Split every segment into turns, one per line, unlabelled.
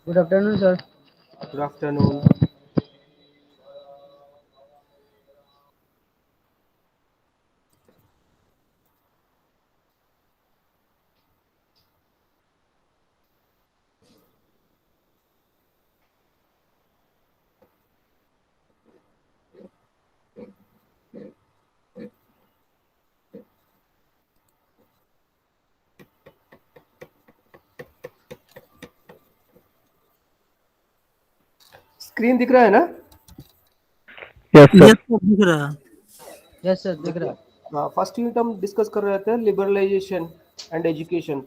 Good afternoon, sir.
Good afternoon. Screen दिख रहा है ना?
Yes
yes
sir.
सर दिख रहा है।
Yes, sir. दिख
देखिए,
रहा.
हाँ, फर्स्ट यूनिट हम डिस्कस कर रहे थे लिबरलाइजेशन एंड एजुकेशन।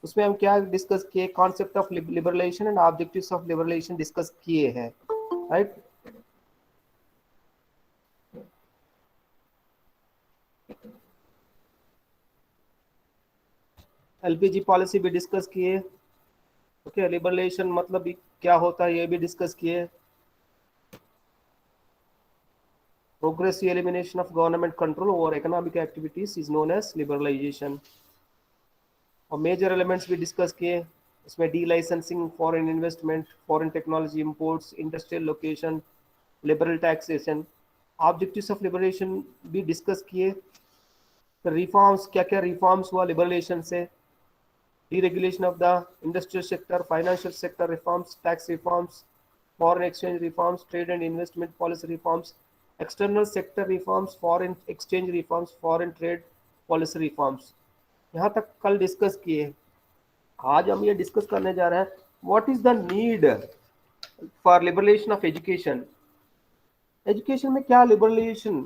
उसमें हम क्या डिस्कस किए? Concept of liberalisation and objectives of liberalisation discuss किए हैं, राइट? एलपीजी पॉलिसी भी डिस्कस किए। ओके, लिबरलाइजेशन मतलब क्या होता है ये भी डिस्कस किए। Progressive elimination of government control over economic activities is known as liberalisation. और मेजर एलिमेंट्स भी डिस्कस किए। इसमें delicensing, foreign investment, foreign technology imports, industrial location, liberal taxation. Objectives of liberation भी डिस्कस किए। Reforms, क्या क्या reforms हुआ लिबरलेशन से। deregulation of the industrial sector, financial sector reforms, tax reforms, foreign exchange reforms, trade and investment policy reforms, external sector reforms, foreign exchange reforms, foreign trade policy reforms। यहाँ तक कल discuss किए। आज हम ये डिस्कस करने जा रहे हैं what is the need for liberalisation of education. Education में क्या लिबरलेशन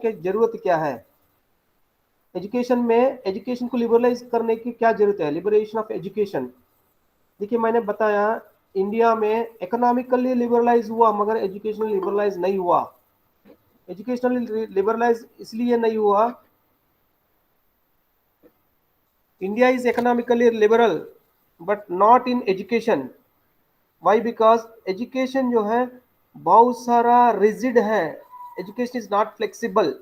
की जरूरत क्या है? एजुकेशन में एजुकेशन को लिबरलाइज करने की क्या जरूरत है? Liberation of education. देखिए, मैंने बताया इंडिया में इकोनॉमिकली लिबरलाइज हुआ मगर एजुकेशनल लिबरलाइज नहीं हुआ। एजुकेशनल लिबरलाइज इसलिए नहीं हुआ, India is economically liberal but not in education. Why? Because education जो है बहुत सारा रिजिड है। Education is not flexible.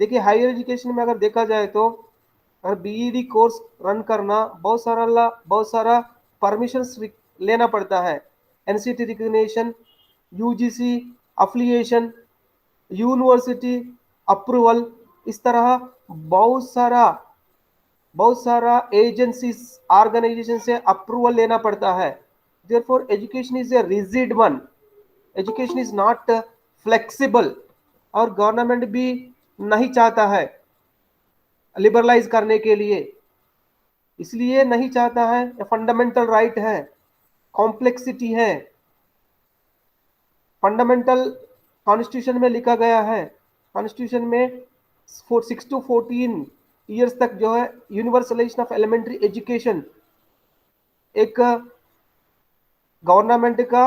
देखिए, हायर एजुकेशन में अगर देखा जाए तो अगर बीईडी कोर्स रन करना बहुत सारा परमिशन लेना पड़ता है। NCT recognition, UGC affiliation, university approval, इस तरह बहुत सारा बहुत सारा एजेंसी ऑर्गेनाइजेशन से अप्रूवल लेना पड़ता है। Therefore education is a rigid one. Education is not flexible और गवर्नमेंट भी नहीं चाहता है लिबरलाइज करने के लिए। इसलिए नहीं चाहता है, फंडामेंटल राइट है, कॉम्प्लेक्सिटी है। फंडामेंटल कॉन्स्टिट्यूशन में लिखा गया है, कॉन्स्टिट्यूशन में 6 to 14 ईयर्स तक जो है यूनिवर्सलाइजेशन ऑफ एलिमेंट्री एजुकेशन एक गवर्नमेंट का,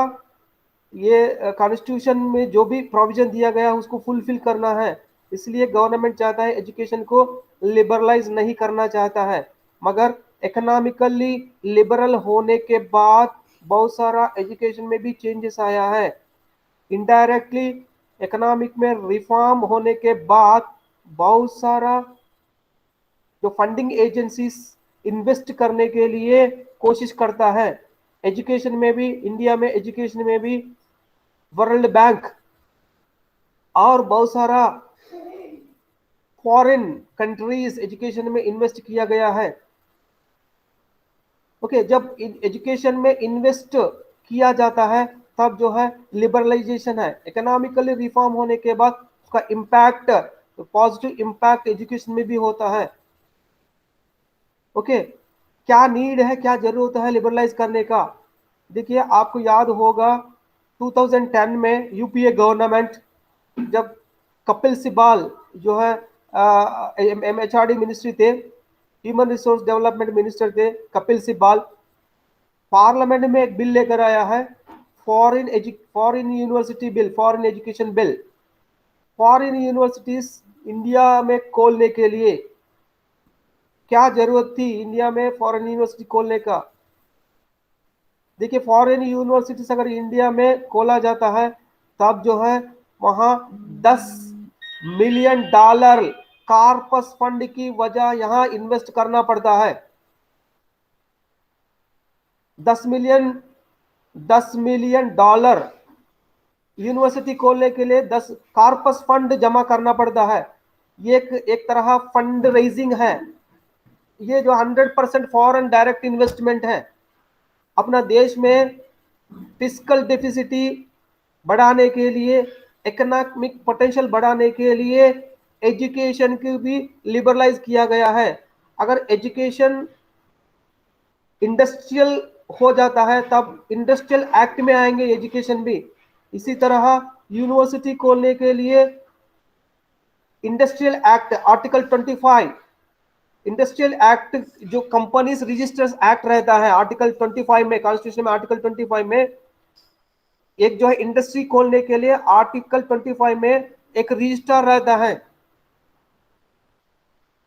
ये कॉन्स्टिट्यूशन में जो भी प्रोविजन दिया गया है उसको फुलफिल करना है। इसलिए गवर्नमेंट चाहता है एजुकेशन को लिबरलाइज नहीं करना चाहता है। मगर इकोनॉमिकली लिबरल होने के बाद बहुत सारा एजुकेशन में भी चेंजेस आया है। इनडायरेक्टली इकोनॉमिक में रिफॉर्म होने के बाद बहुत सारा जो फंडिंग एजेंसीज इन्वेस्ट करने के लिए कोशिश करता है। एजुकेशन में भी, इंडिया में एजुकेशन में भी वर्ल्ड बैंक और बहुत सारा फॉरेन कंट्रीज एजुकेशन में इन्वेस्ट किया गया है। ओके, जब एजुकेशन में इन्वेस्ट किया जाता है तब जो है लिबरलाइजेशन है। इकोनॉमिकली रिफॉर्म होने के बाद उसका इम्पैक्ट, पॉजिटिव इम्पैक्ट एजुकेशन में भी होता है। ओके, क्या नीड है, क्या जरूरत है लिबरलाइज करने का? देखिए, आपको याद होगा 2010 में यूपीए गवर्नमेंट, जब कपिल सिबाल जो है एमएचआरडी मिनिस्ट्री थे, ह्यूमन रिसोर्स डेवलपमेंट मिनिस्टर थे कपिल सिबाल, पार्लियामेंट में एक बिल लेकर आया है, foreign university bill, foreign education bill. Foreign universities India में खोलने के लिए क्या जरूरत थी इंडिया में फॉरेन यूनिवर्सिटी खोलने का? देखिए, फॉरेन यूनिवर्सिटीज अगर इंडिया में खोला जाता है तब जो है वहां $10 मिलियन कार्पस फंड की वजह यहां इन्वेस्ट करना पड़ता है। 10 मिलियन $10 मिलियन यूनिवर्सिटी खोलने के लिए 10 कॉर्पस फंड जमा करना पड़ता है। ये एक तरह फंड रेजिंग है। ये जो 100% फॉरेन डायरेक्ट इन्वेस्टमेंट है, अपना देश में फिस्कल डेफिसिटी बढ़ाने के लिए, इकोनॉमिक पोटेंशियल बढ़ाने के लिए एजुकेशन की भी लिबरलाइज किया गया है। अगर एजुकेशन इंडस्ट्रियल हो जाता है तब इंडस्ट्रियल एक्ट में आएंगे एजुकेशन भी। इसी तरह यूनिवर्सिटी खोलने के लिए industrial act article 25, industrial act जो कंपनीज रजिस्टर्स एक्ट रहता है आर्टिकल 25 में, कॉन्स्टिट्यूशन में आर्टिकल 25 में एक जो है इंडस्ट्री खोलने के लिए आर्टिकल 25 में एक रजिस्ट्रार रहता है,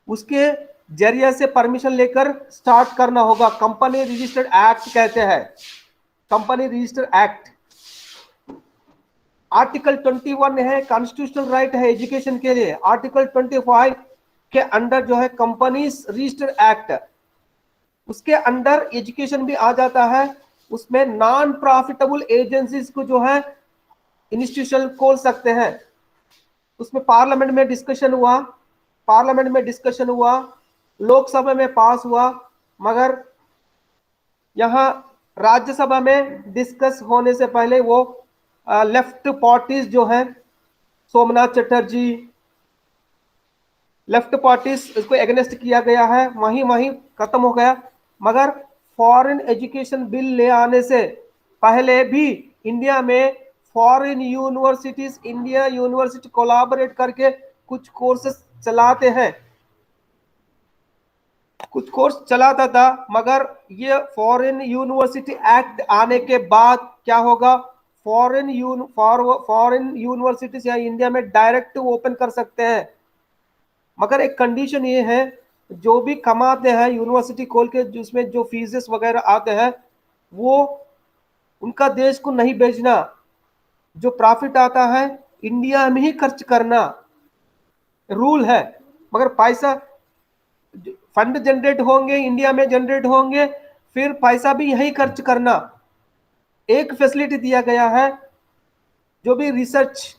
उसके जरिए से परमिशन लेकर स्टार्ट करना होगा। कंपनी रजिस्टर्ड एक्ट कहते हैं, कंपनी रजिस्टर एक्ट। आर्टिकल 21 है कॉन्स्टिट्यूशनल राइट है एजुकेशन के लिए। आर्टिकल 25 के अंडर जो है कंपनीज रजिस्टर एक्ट, उसके अंडर एजुकेशन भी आ जाता है। उसमें नॉन प्रॉफिटेबल एजेंसीज को जो है इंस्टीट्यूशन खोल सकते हैं। उसमें पार्लियामेंट में डिस्कशन हुआ, लोकसभा में पास हुआ, मगर यहाँ राज्यसभा में डिस्कस होने से पहले वो लेफ्ट पार्टीज जो है, सोमनाथ चटर्जी, लेफ्ट पार्टीज इसको एगेंस्ट किया गया है, वहीं खत्म हो गया। मगर फॉरेन एजुकेशन बिल ले आने से पहले भी इंडिया में foreign universities, India university collaborate करके कुछ कोर्सेस चलाते हैं, कुछ कोर्स चलाता था। मगर ये फॉरेन यूनिवर्सिटी एक्ट आने के बाद क्या होगा, फॉरेन यूनिवर्सिटीज या इंडिया में डायरेक्ट ओपन कर सकते हैं। मगर एक कंडीशन ये है, जो भी कमाते हैं यूनिवर्सिटी खोल के, जिसमें जो फीसेस वगैरह आते हैं वो उनका देश को नहीं भेजना, जो प्रॉफिट आता है इंडिया में ही खर्च करना रूल है। मगर पैसा फंड जनरेट होंगे, इंडिया में जनरेट होंगे, फिर पैसा भी यही खर्च करना। एक फैसिलिटी दिया गया है, जो भी रिसर्च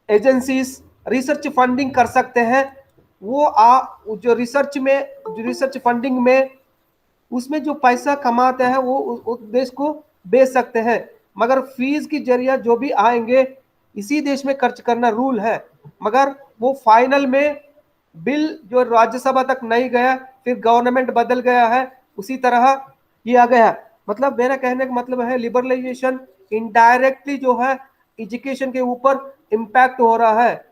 एजेंसीज रिसर्च फंडिंग कर सकते हैं, वो जो रिसर्च फंडिंग में उसमें जो पैसा कमाते हैं वो उस देश को बेच सकते हैं। मगर फीस की जरिया जो भी आएंगे इसी देश में खर्च करना रूल है। मगर वो फाइनल में बिल जो राज्यसभा तक नहीं गया, फिर गवर्नमेंट बदल गया है, उसी तरह किया गया। मतलब मेरा कहने का मतलब है लिबरलाइजेशन इनडायरेक्टली जो है एजुकेशन के ऊपर इम्पैक्ट हो रहा है,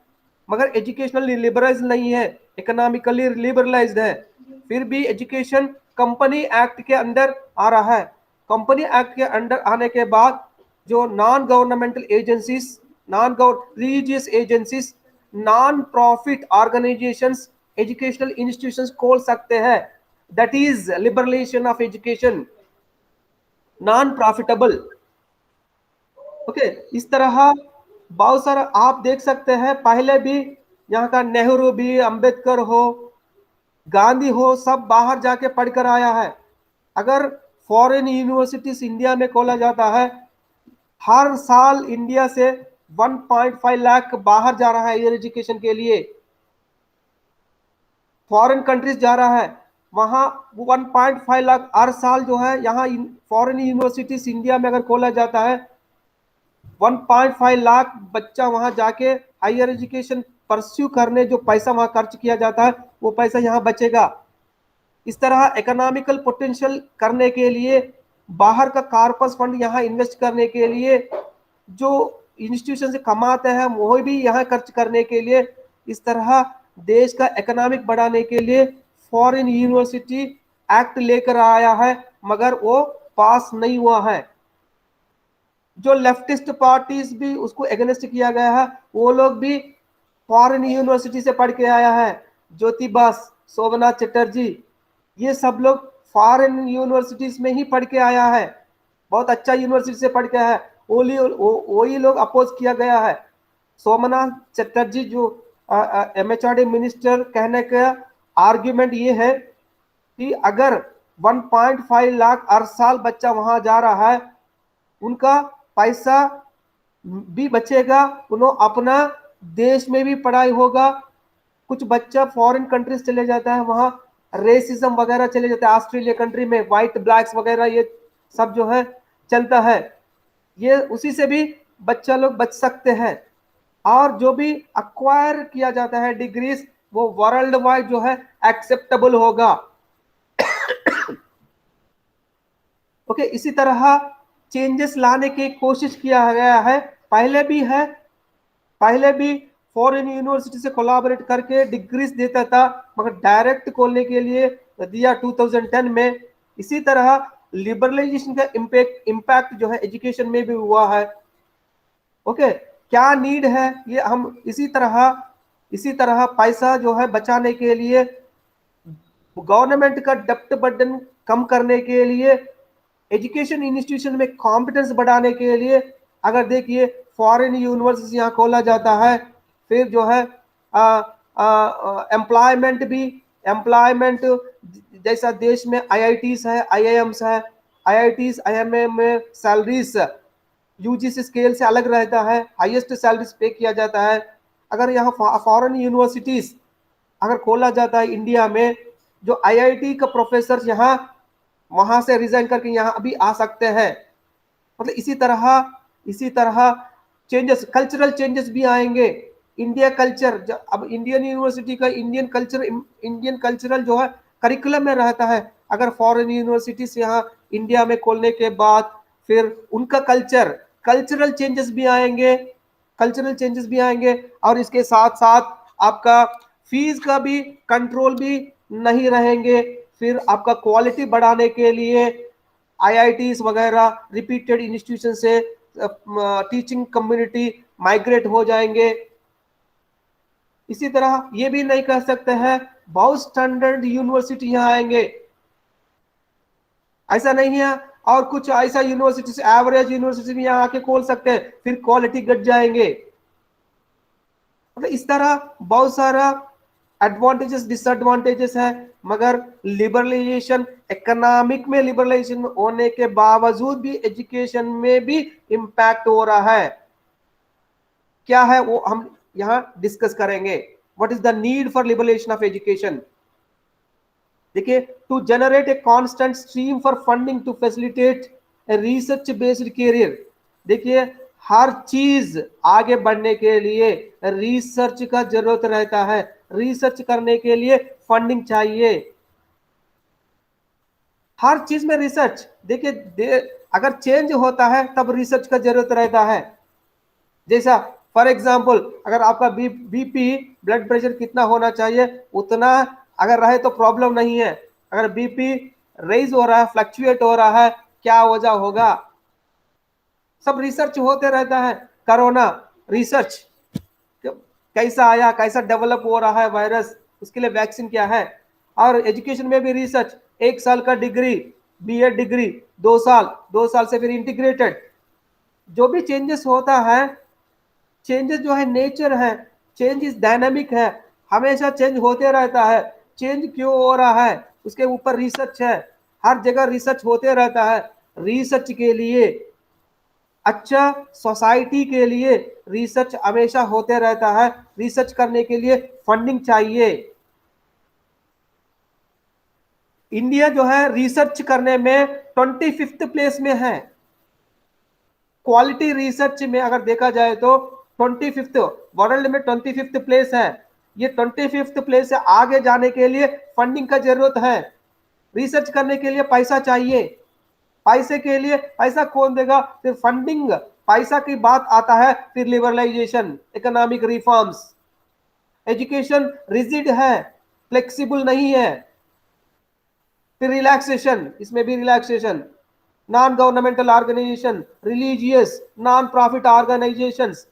मगर एजुकेशनल लिबरलाइज नहीं है, इकोनॉमिकली लिबरलाइज्ड है। फिर भी एजुकेशन कंपनी एक्ट के अंदर आ रहा है। कंपनी एक्ट के अंडर आने के बाद जो non governmental agencies, non religious agencies, non profit organisations educational institutions खोल सकते हैं। That is liberalisation of education, non profitable. Okay, इस तरह बहुत सारा आप देख सकते हैं। पहले भी यहाँ का नेहरू भी, अंबेडकर हो, गांधी हो, सब बाहर जाके पढ़कर आया है। अगर फॉरेन यूनिवर्सिटीज इंडिया में खोला जाता है, हर साल इंडिया से 1.5 लाख बाहर जा रहा है हायर एजुकेशन के लिए, फॉरेन कंट्रीज जा रहा है, वहां 1.5 लाख हर साल जो है। यहाँ फॉरेन यूनिवर्सिटीज इंडिया में अगर खोला जाता है, 1.5 लाख बच्चा वहां जाके हायर एजुकेशन परस्यू करने, जो पैसा वहां खर्च किया जाता है वो पैसा यहाँ बचेगा। इस तरह इकोनॉमिकल पोटेंशियल करने के लिए, बाहर का कॉर्पस फंड यहाँ इन्वेस्ट करने के लिए, जो इंस्टीट्यूशन से कमाते हैं वो भी यहाँ खर्च करने के लिए, इस तरह देश का इकोनॉमिक बढ़ाने के लिए फॉरेन यूनिवर्सिटी एक्ट लेकर आया है, मगर वो पास नहीं हुआ है। जो लेफ्टिस्ट पार्टीज भी उसको एगेंस्ट किया गया है, वो लोग भी फॉरेन यूनिवर्सिटी से पढ़ के आया है। ज्योति बस, सोमनाथ चटर्जी, ये सब लोग फॉरेन यूनिवर्सिटीज में ही पढ़ के आया है, बहुत अच्छा यूनिवर्सिटी से पढ़ के आया है। वही लोग अपोज किया गया है। सोमनाथ चटर्जी जो MHRD मिनिस्टर, कहने का आर्ग्यूमेंट ये है कि अगर 1.5 लाख हर साल बच्चा वहां जा रहा है उनका पैसा भी बचेगा, उन्होंने अपना देश में भी पढ़ाई होगा। कुछ बच्चा फॉरेन कंट्रीज चले जाता है, वहां रेसिज्म वगैरह चले जाता है, ऑस्ट्रेलिया कंट्री में व्हाइट ब्लैक्स वगैरह ये सब जो है चलता है, ये उसी से भी बच्चा लोग बच सकते हैं। और जो भी अक्वायर किया जाता है डिग्रीज, वो वर्ल्ड वाइड जो है एक्सेप्टेबल होगा। ओके, इसी तरह चेंजेस लाने की कोशिश किया गया है, पहले भी फॉरेन यूनिवर्सिटी से कोलैबोरेट करके डिग्रीज देता था, मगर डायरेक्ट खोलने के लिए दिया 2010 में। इसी तरह लिबरलाइजेशन का इम्पैक्ट जो है एजुकेशन में भी हुआ है। ओके, क्या नीड है, ये हम इसी तरह पैसा जो है बचाने के लिए, गवर्नमेंट का डेप्ट बर्डन कम करने के लिए, एजुकेशन इंस्टीट्यूशन में कॉम्पिटेंस बढ़ाने के लिए, अगर देखिए फॉरेन यूनिवर्सिटी यहाँ खोला जाता है, फिर जो है एम्प्लॉयमेंट जैसा देश में आईआईटीज है, आईआईएम्स है, आईआईटीज आईएमए में सैलरीज यूजीसी स्केल से अलग रहता है, हाईएस्ट सैलरीज पे किया जाता है। अगर यहाँ फॉरेन यूनिवर्सिटीज अगर खोला जाता है इंडिया में, जो आईआईटी का प्रोफेसर यहाँ वहां से रिजाइन करके यहाँ अभी आ सकते हैं। मतलब इसी तरह चेंजेस, कल्चरल चेंजेस भी आएंगे। इंडिया कल्चर, अब इंडियन यूनिवर्सिटी का इंडियन कल्चरल जो है करिकुलम में रहता है। अगर फॉरेन यूनिवर्सिटी से यहाँ इंडिया में खोलने के बाद फिर उनका कल्चरल चेंजेस भी आएंगे, और इसके साथ साथ आपका फीस का भी कंट्रोल भी नहीं रहेंगे। फिर आपका क्वालिटी बढ़ाने के लिए आईआईटीज वगैरह रिपीटेड इंस्टीट्यूशन से टीचिंग कम्युनिटी माइग्रेट हो जाएंगे। इसी तरह ये भी नहीं कह सकते हैं बहुत स्टैंडर्ड यूनिवर्सिटी यहाँ आएंगे, ऐसा नहीं है। और कुछ ऐसा यूनिवर्सिटी से एवरेज यूनिवर्सिटी भी यहाँ आके खोल सकते हैं, फिर क्वालिटी घट जाएंगे। मतलब इस तरह बहुत सारा एडवांटेजेस डिसएडवांटेजेस है, मगर लिबरलाइजेशन, इकोनॉमिक में लिबरलाइजेशन होने के बावजूद भी एजुकेशन में भी इंपैक्ट हो रहा है। क्या है वो हम यहाँ डिस्कस करेंगे। What is the need for liberalisation of education? देखिए, to generate a constant stream for funding to facilitate a research based career. देखिए, हर चीज आगे बढ़ने के लिए रिसर्च का जरूरत रहता है, रिसर्च करने के लिए फंडिंग चाहिए, हर चीज में रिसर्च। देखिए, अगर चेंज होता है तब रिसर्च का जरूरत रहता है। जैसा फॉर एग्जांपल, अगर आपका बीपी ब्लड प्रेशर कितना होना चाहिए उतना अगर रहे तो प्रॉब्लम नहीं है। अगर बीपी रेज हो रहा है, फ्लक्चुएट हो रहा है, क्या वजह होगा, सब रिसर्च होते रहता है। कोरोना रिसर्च, कैसा आया, कैसा डेवलप हो रहा है वायरस, उसके लिए वैक्सीन क्या है। और एजुकेशन में भी रिसर्च, 1 साल का डिग्री, बीएड डिग्री 2 साल से फिर इंटीग्रेटेड। जो भी चेंजेस होता है, चेंजेस जो है नेचर है, चेंज इज डायनामिक है, हमेशा चेंज होते रहता है। चेंज क्यों हो रहा है उसके ऊपर रिसर्च है, हर जगह रिसर्च होते रहता है। रिसर्च के लिए, अच्छा सोसाइटी के लिए रिसर्च हमेशा होते रहता है। रिसर्च करने के लिए फंडिंग चाहिए। इंडिया जो है रिसर्च करने में 25th प्लेस में है। क्वालिटी रिसर्च में अगर देखा जाए तो 25th, वर्ल्ड में 25th प्लेस है। ये 25th प्लेस से आगे जाने के लिए फंडिंग का जरूरत है। रिसर्च करने के लिए पैसा चाहिए, पैसे के लिए पैसा कौन देगा? फिर फंडिंग, पैसा की बात आता है, फिर liberalisation, economic reforms. Education rigid है, फ्लेक्सिबल नहीं है। फिर रिलैक्सेशन, इसमें भी relaxation. Non governmental organisation, religious, non profit organisations,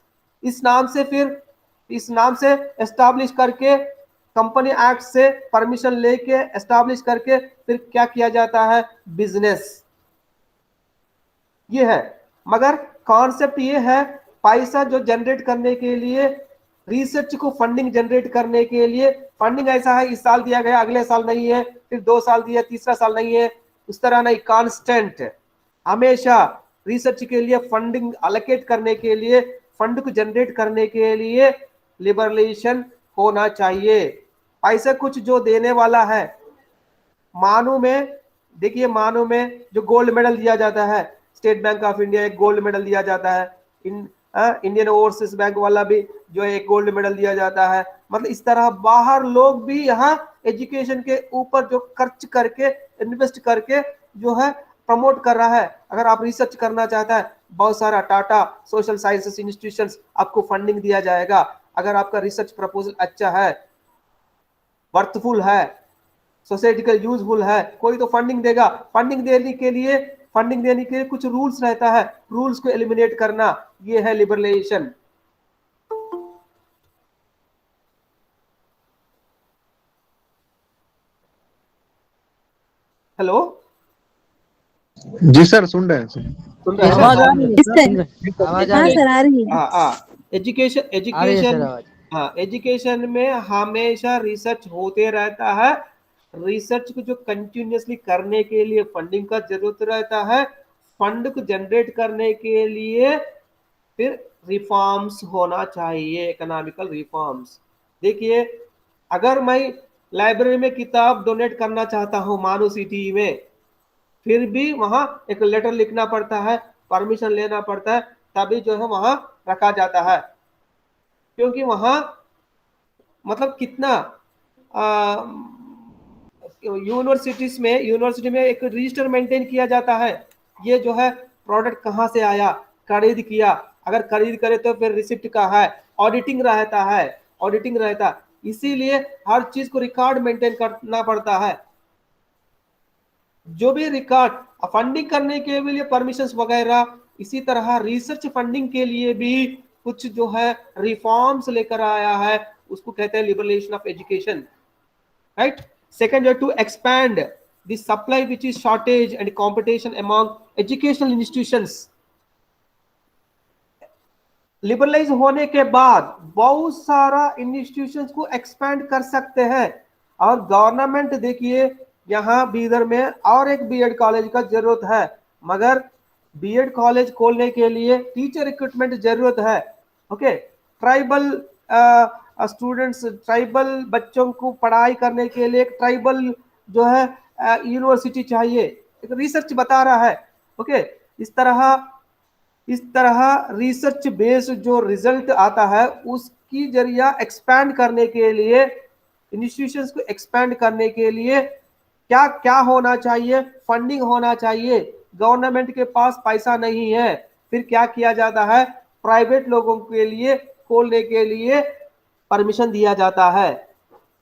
इस नाम से एस्टैब्लिश करके, कंपनी एक्ट से परमिशन लेके एस्टैब्लिश करके फिर क्या किया जाता है? बिजनेस। ये है, मगर कॉन्सेप्ट ये है, पैसा जो जनरेट करने के लिए, रिसर्च को फंडिंग जनरेट करने के लिए, फंडिंग ऐसा है इस साल दिया गया अगले साल नहीं है, फिर 2 साल दिया तीसरा साल नहीं है, उस तरह नहीं, कांस्टेंट, हमेशा रिसर्च के लिए फंडिंग अलोकेट करने के लिए, फंड को जनरेट करने के लिए लिबरलाइजेशन होना चाहिए। पैसा कुछ जो देने वाला है, मानो में देखिए, मानो में जो गोल्ड मेडल दिया जाता है, स्टेट बैंक ऑफ इंडिया एक गोल्ड मेडल दिया जाता है, इंडियन ओवरसीज बैंक वाला भी जो है एक गोल्ड मेडल दिया जाता है। मतलब इस तरह बाहर लोग भी यहाँ एजुकेशन के ऊपर जो खर्च करके, इन्वेस्ट करके जो है प्रमोट कर रहा है। अगर आप रिसर्च करना चाहता है, बहुत सारा टाटा सोशल साइंसेस इंस्टीट्यूशंस आपको फंडिंग दिया जाएगा। अगर आपका रिसर्च प्रपोजल अच्छा है, वर्थफुल है, सोसाइटी का यूजफुल है, कोई तो फंडिंग देगा। फंडिंग देने के लिए कुछ रूल्स रहता है, रूल्स को एलिमिनेट करना, ये है लिबरलाइजेशन। हेलो
जी सर, सुन रहे हैं सर।
सुन रहे हैं
आवाज
ना?
आ रही है सर, सुन रहे- आवाज आ
हाँ
रही है।
सर आ रही है।
एजुकेशन
आ रही है
एजुकेशन
सर आवाज।
हाँ, एजुकेशन में हमेशा रिसर्च होते रहता है। रिसर्च को जो कंटिन्यूअसली करने के लिए फंडिंग का जरूरत रहता है। फंड को जनरेट करने के लिए फिर रिफॉर्म्स होना चाहिए, इकोनॉमिकल रिफॉर्म्स। देखिए, अगर मैं लाइब्रेरी में किताब डोनेट करना चाहता हूँ मानो सिटी में, फिर भी वहां एक लेटर लिखना पड़ता है, परमिशन लेना पड़ता है, तभी जो है वहां रखा जाता है। क्योंकि वहां मतलब कितना यूनिवर्सिटी में एक रजिस्टर मेंटेन किया जाता है। ये जो है प्रोडक्ट कहाँ से आया, खरीद किया, अगर खरीद करे तो फिर रिसिप्ट का है, ऑडिटिंग रहता। इसीलिए हर चीज को रिकॉर्ड मेंटेन करना पड़ता है। जो भी रिकॉर्ड फंडिंग करने के लिए परमिशंस वगैरह, इसी तरह रिसर्च फंडिंग के लिए भी कुछ जो है रिफॉर्म्स लेकर आया है, उसको कहते हैं liberalisation of education, right. Second, to expand the supply which is shortage and competition among educational institutions. Liberalise होने के बाद बहुत सारा इंस्टीट्यूशंस को एक्सपैंड कर सकते हैं। और गवर्नमेंट देखिए, यहाँ बीदर में और एक बीएड कॉलेज का जरूरत है, मगर बीएड कॉलेज खोलने के लिए टीचर रिक्रूटमेंट जरूरत है। ओके, ट्राइबल स्टूडेंट्स, ट्राइबल बच्चों को पढ़ाई करने के लिए एक ट्राइबल जो है यूनिवर्सिटी चाहिए, एक रिसर्च बता रहा है। ओके, इस तरह रिसर्च बेस्ड जो रिजल्ट आता है, उसकी जरिया एक्सपैंड करने के लिए, इंस्टीट्यूशंस को एक्सपैंड करने के लिए क्या क्या होना चाहिए, फंडिंग होना चाहिए। गवर्नमेंट के पास पैसा नहीं है, फिर क्या किया जाता है, प्राइवेट लोगों के लिए खोलने के लिए परमिशन दिया जाता है।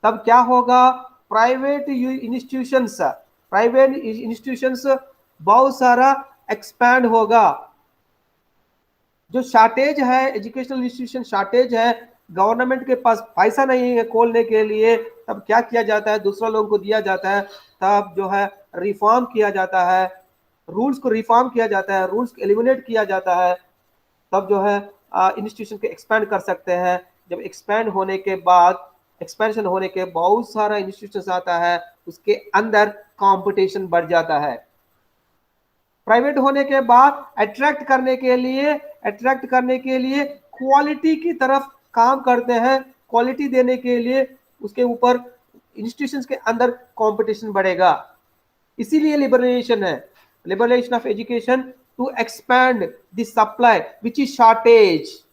तब क्या होगा, प्राइवेट इंस्टीट्यूशंस बहुत सारा एक्सपैंड होगा। जो शॉर्टेज है, एजुकेशनल इंस्टीट्यूशन शॉर्टेज है, गवर्नमेंट के पास पैसा नहीं है खोलने के लिए, तब क्या किया जाता है, दूसरा लोगों को दिया जाता है। तब जो है रिफॉर्म किया जाता है, रूल्स को रिफॉर्म किया जाता है, रूल्स को एलिमिनेट किया जाता है। तब जो है इंस्टीट्यूशन को एक्सपैंड कर सकते हैं। जब एक्सपैंड होने के बाद, एक्सपेंशन होने के बहुत सारा इंस्टीट्यूशन आता है, उसके अंदर कंपटीशन बढ़ जाता है। प्राइवेट होने के बाद अट्रैक्ट करने के लिए क्वालिटी की तरफ काम करते हैं, क्वालिटी देने के लिए उसके ऊपर इंस्टीट्यूशंस के अंदर कंपटीशन बढ़ेगा। इसीलिए लिबरलाइजेशन है, liberalisation of education to expand the supply which is shortage.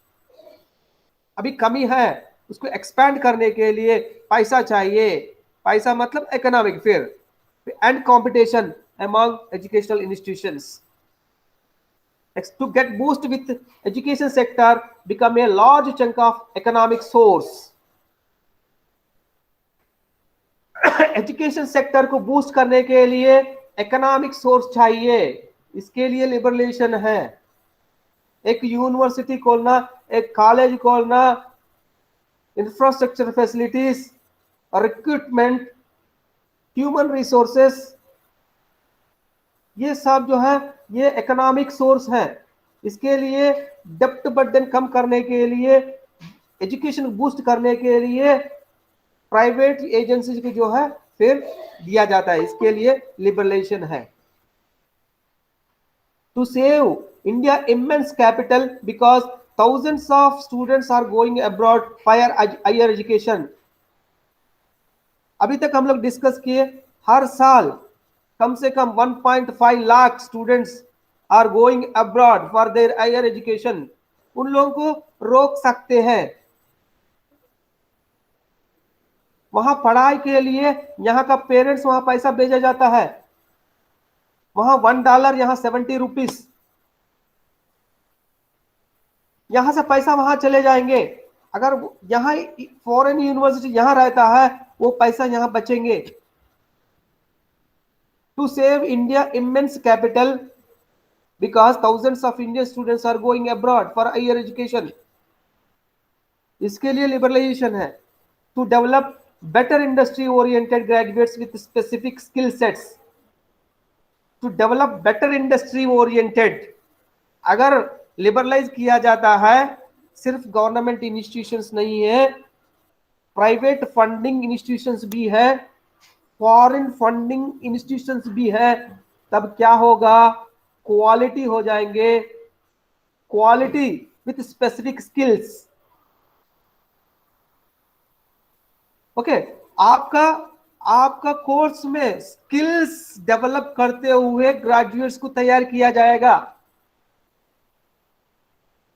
अभी कमी है, उसको एक्सपैंड करने के लिए पैसा चाहिए, पैसा मतलब इकोनॉमिक, फिर and competition among educational institutions. To get boost with education sector become a large chunk of economic source. Education sector को बूस्ट करने के लिए इकोनॉमिक सोर्स चाहिए, इसके लिए लिबरलाइजेशन है। एक यूनिवर्सिटी खोलना, एक कॉलेज खोलना, infrastructure facilities, recruitment, human resources, ये सब जो है ये इकोनॉमिक सोर्स है। इसके लिए डेप्ट बर्डन कम करने के लिए, एजुकेशन बूस्ट करने के लिए प्राइवेट एजेंसीज को जो है फिर दिया जाता है, इसके लिए लिबरलाइजेशन है। to save India immense capital because thousands of students are going abroad for higher education. अभी तक हम लोग डिस्कस किए, हर साल कम से कम 1.5 lakh students are going abroad for their higher education. उन लोगों को रोक सकते हैं. वहां पढ़ाई के लिए यहाँ का पेरेंट्स वहां पैसा भेजा जाता है. वहां $1, यहाँ 70 रुपीस. यहां से पैसा वहां चले जाएंगे. अगर यहाँ फॉरेन यूनिवर्सिटी यहाँ रहता है, वो पैसा यहाँ बचेंगे. To save India immense capital because thousands of Indian students are going abroad for higher education. इसके लिए लिबरलाइजेशन है. To develop better industry oriented graduates with specific skill sets. To develop better industry oriented. अगर liberalise किया जाता है, सिर्फ government institutions नहीं है, प्राइवेट फंडिंग इंस्टीट्यूशंस भी है, फॉरेन फंडिंग इंस्टीट्यूशंस भी है, तब क्या होगा? क्वालिटी हो जाएंगे. Quality with specific skills. Okay, आपका कोर्स में स्किल्स डेवलप करते हुए ग्रेजुएट्स को तैयार किया जाएगा.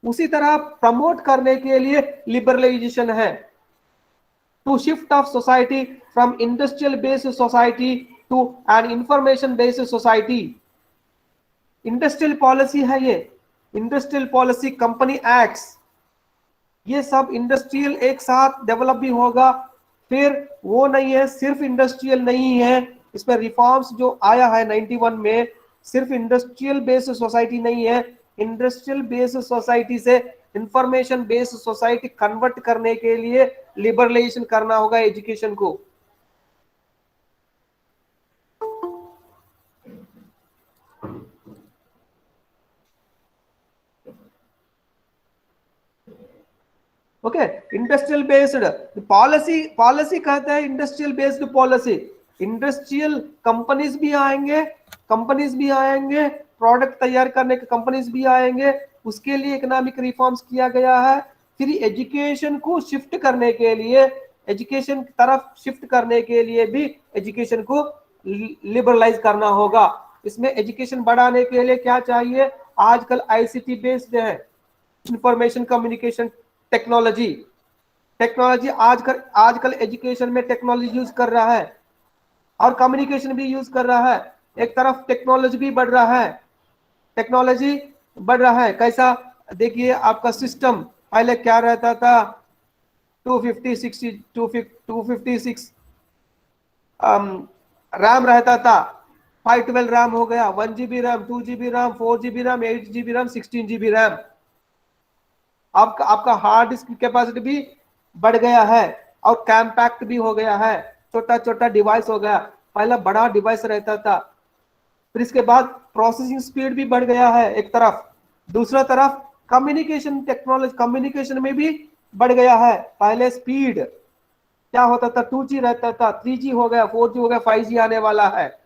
उसी तरह प्रमोट करने के लिए लिबरलाइजेशन है. To shift of society from industrial based society to an information based society. Industrial policy है ये. इंडस्ट्रियल पॉलिसी, कंपनी एक्ट्स, ये सब इंडस्ट्रियल एक साथ डेवलप भी होगा. फिर वो नहीं है सिर्फ इंडस्ट्रियल नहीं है, इसमें रिफॉर्म्स जो आया है 91 में, सिर्फ इंडस्ट्रियल बेस्ड सोसाइटी नहीं है. इंडस्ट्रियल बेस्ड सोसाइटी से इंफॉर्मेशन बेस्ड सोसाइटी कन्वर्ट करने के लिए लिबरलाइजेशन करना होगा एजुकेशन को. ओके, इंडस्ट्रियल बेस्ड पॉलिसी कहते हैं. Industrial based policy, industrial companies भी आएंगे, प्रोडक्ट तैयार करने के कंपनीज भी आएंगे. उसके लिए इकोनॉमिक रिफॉर्म्स किया गया है. फिर एजुकेशन को शिफ्ट करने के लिए, एजुकेशन की तरफ शिफ्ट करने के लिए भी एजुकेशन को लिबरलाइज करना होगा. इसमें एजुकेशन बढ़ाने के लिए क्या चाहिए? आजकल आईसीटी बेस्ड है, इंफॉर्मेशन कम्युनिकेशन टेक्नोलॉजी आजकल एजुकेशन में टेक्नोलॉजी यूज कर रहा है और कम्युनिकेशन भी यूज कर रहा है. एक तरफ टेक्नोलॉजी भी बढ़ रहा है. कैसा? देखिए, आपका सिस्टम पहले क्या रहता था? 256 रैम रहता था, 512 रैम हो गया, 1 GB RAM, 2 GB RAM, 4 GB RAM, 8 GB RAM, 16 GB RAM. आपका हार्ड डिस्क की कैपेसिटी भी बढ़ गया है और कॉम्पैक्ट भी हो गया है, छोटा डिवाइस हो गया. पहला बड़ा डिवाइस रहता था. फिर इसके बाद प्रोसेसिंग स्पीड भी बढ़ गया है एक तरफ. दूसरा तरफ कम्युनिकेशन टेक्नोलॉजी, कम्युनिकेशन में भी बढ़ गया है. पहले स्पीड क्या होता था? 2G रहता था, 3G हो गया, 4G हो गया, 5G आने वाला है.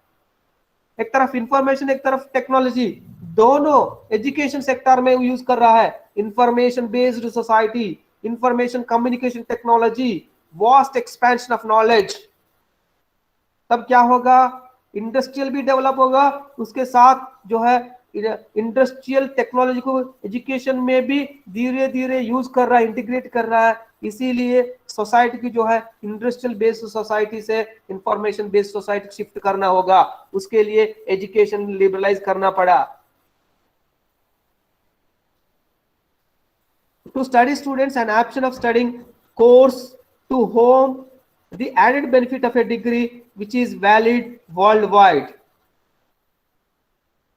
एक तरफ इंफॉर्मेशन, एक तरफ टेक्नोलॉजी, दोनों एजुकेशन सेक्टर में यूज कर रहा है. Information based society, information communication technology, vast expansion of knowledge. तब क्या होगा? इंडस्ट्रियल भी डेवलप होगा, उसके साथ जो है इंडस्ट्रियल टेक्नोलॉजी को एजुकेशन में भी धीरे धीरे यूज कर रहा है, इंटीग्रेट कर रहा है. इसीलिए सोसाइटी की जो है इंडस्ट्रियल बेस्ड सोसाइटी से इंफॉर्मेशन बेस्ड सोसाइटी शिफ्ट करना होगा. उसके लिए एजुकेशन लिबरलाइज करना पड़ा. To study students, an option of studying course to home, the added benefit of a degree which is valid worldwide.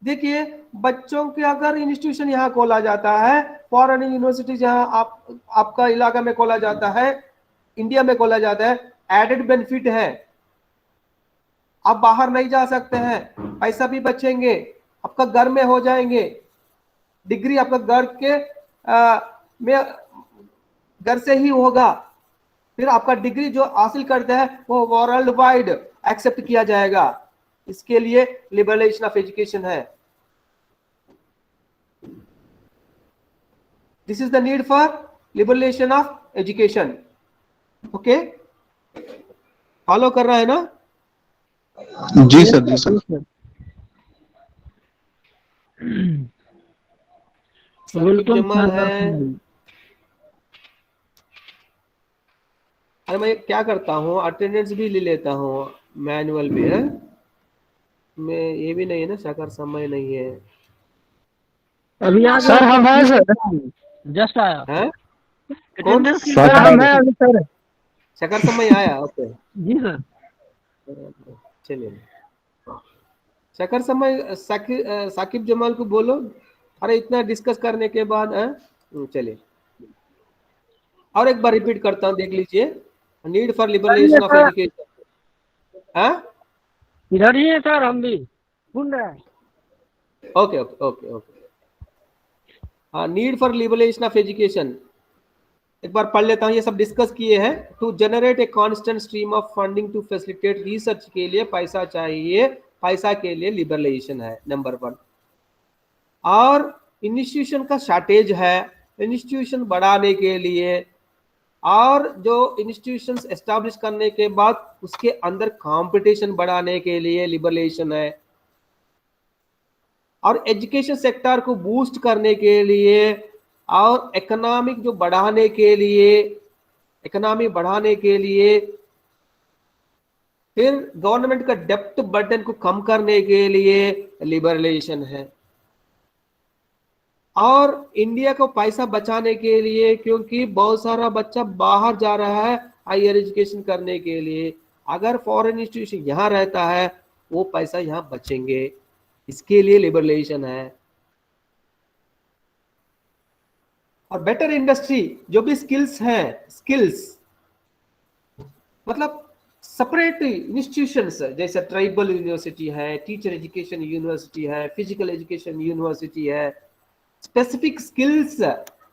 देखिए, बच्चों के अगर इंस्टीट्यूशन यहाँ खोला जाता है, फॉरेन यूनिवर्सिटी जहाँ आपका इलाका में खोला जाता है, इंडिया में खोला जाता है, एडेड बेनिफिट है. आप बाहर नहीं जा सकते हैं, पैसा भी बचेंगे, आपका घर में हो जाएंगे. डिग्री आपका घर से ही होगा. फिर आपका डिग्री जो हासिल करते हैं वो वर्ल्ड वाइड एक्सेप्ट किया जाएगा. इसके लिए लिबरलाइजेशन ऑफ एजुकेशन है. This is the need for liberalization of education. Okay, follow कर रहा है ना?
जी सर, जी सर।
साकिब जमाल है। अरे मैं क्या करता हूँ, अटेंडेंस भी ले लेता हूँ मैनुअल में है? मैं ये भी नहीं है ना, शकर समय नहीं है
अभी आ
सर हम है सर,
जस्ट आया
है? कौन?
सर हम है अभी सर।
शकर समय आया? ओके
जी सर।
चलिए, शकर समय साकिब जमाल को बोलो। अरे इतना डिस्कस करने के बाद चलिए और एक बार रिपीट करता हूँ, देख लीजिए। Need for liberalisation of education.
इधर ही है सर, हम भी सुन रहे हैं।
Okay okay okay okay. हाँ, need for liberalisation of education एक बार पढ़ लेता हूँ, ये सब डिस्कस किए हैं। To generate a constant stream of funding to facilitate research के लिए पैसा चाहिए, पैसा के लिए लिबरलाइजेशन है नंबर 1। और इंस्टीट्यूशन का शॉर्टेज है, इंस्टीट्यूशन बढ़ाने के लिए और जो इंस्टीट्यूशंस एस्टैब्लिश करने के बाद उसके अंदर कंपटीशन बढ़ाने के लिए लिबरलाइजेशन है। और एजुकेशन सेक्टर को बूस्ट करने के लिए और इकोनॉमिक जो बढ़ाने के लिए, इकोनॉमी बढ़ाने के लिए, फिर गवर्नमेंट का डेप्ट बर्डन को कम करने के लिए लिबरलाइजेशन है। और इंडिया को पैसा बचाने के लिए, क्योंकि बहुत सारा बच्चा बाहर जा रहा है हायर एजुकेशन करने के लिए। अगर फॉरेन इंस्टीट्यूशन यहाँ रहता है वो पैसा यहाँ बचेंगे, इसके लिए लिबरलाइजेशन है। और बेटर इंडस्ट्री, जो भी स्किल्स हैं, स्किल्स मतलब सेपरेट इंस्टीट्यूशंस जैसे ट्राइबल यूनिवर्सिटी है, टीचर एजुकेशन यूनिवर्सिटी है, फिजिकल एजुकेशन यूनिवर्सिटी है, स्पेसिफिक स्किल्स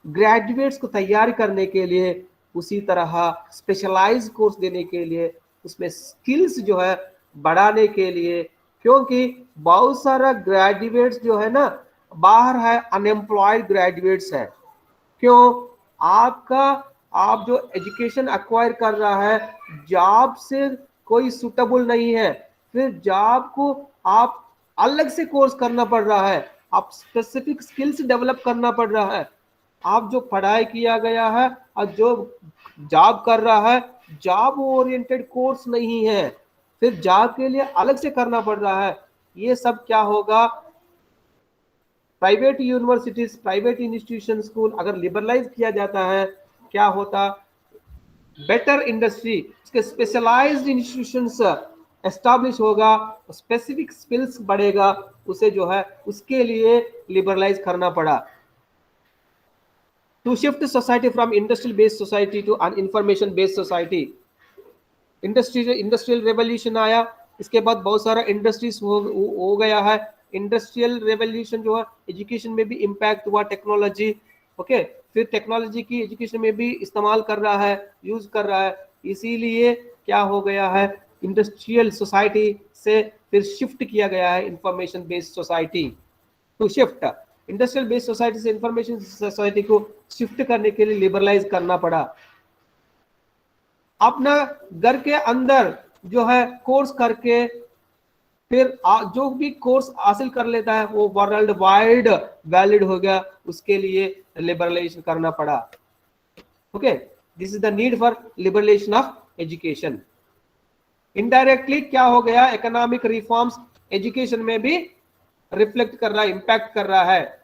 ग्रेजुएट्स को तैयार करने के लिए, उसी तरह स्पेशलाइज कोर्स देने के लिए, उसमें स्किल्स जो है बढ़ाने के लिए। क्योंकि बहुत सारा ग्रेजुएट्स जो है ना बाहर है, अनएम्प्लॉयड ग्रेजुएट्स है। क्यों? आप जो एजुकेशन एक्वायर कर रहा है जॉब से कोई सुटेबल नहीं है, फिर जॉब को आप अलग से कोर्स करना पड़ रहा है, आप स्पेसिफिक स्किल्स डेवलप करना पड़ रहा है। आप जो पढ़ाई किया गया है और जो जॉब कर रहा है जॉब ओरिएंटेड कोर्स नहीं है, फिर जॉब के लिए अलग से करना पड़ रहा है। ये सब क्या होगा? Private universities, private institution, school अगर लिबरलाइज किया जाता है क्या होता? बेटर इंडस्ट्री, इसके स्पेशलाइज्ड इंस्टीट्यूशंस एस्टैब्लिश होगा, स्पेसिफिक स्किल्स बढ़ेगा, उसे जो है उसके लिए लिबरलाइज करना पड़ा। To shift society from industrial based society to an information based society. Industrial revolution आया, इसके बाद बहुत सारा इंडस्ट्रीज हो गया है। इंडस्ट्रियल रेवोल्यूशन जो है एजुकेशन में भी इम्पैक्ट हुआ, टेक्नोलॉजी। ओके, फिर टेक्नोलॉजी की एजुकेशन में भी इस्तेमाल कर रहा है, यूज कर रहा है। इसीलिए क्या हो गया है, इंडस्ट्रियल सोसाइटी से फिर शिफ्ट किया गया है information based society. To shift industrial based society से इंफॉर्मेशन सोसाइटी को शिफ्ट करने के लिए लिबरलाइज करना पड़ा। अपना घर के अंदर जो है कोर्स करके फिर जो भी कोर्स हासिल कर लेता है वो वर्ल्ड वाइड वैलिड हो गया, उसके लिए लिबरलाइजेशन करना पड़ा। Okay, this is the need for liberalisation of education. Indirectly क्या हो गया, इकोनॉमिक रिफॉर्म्स एजुकेशन में भी रिफ्लेक्ट कर रहा है, इंपैक्ट कर रहा है।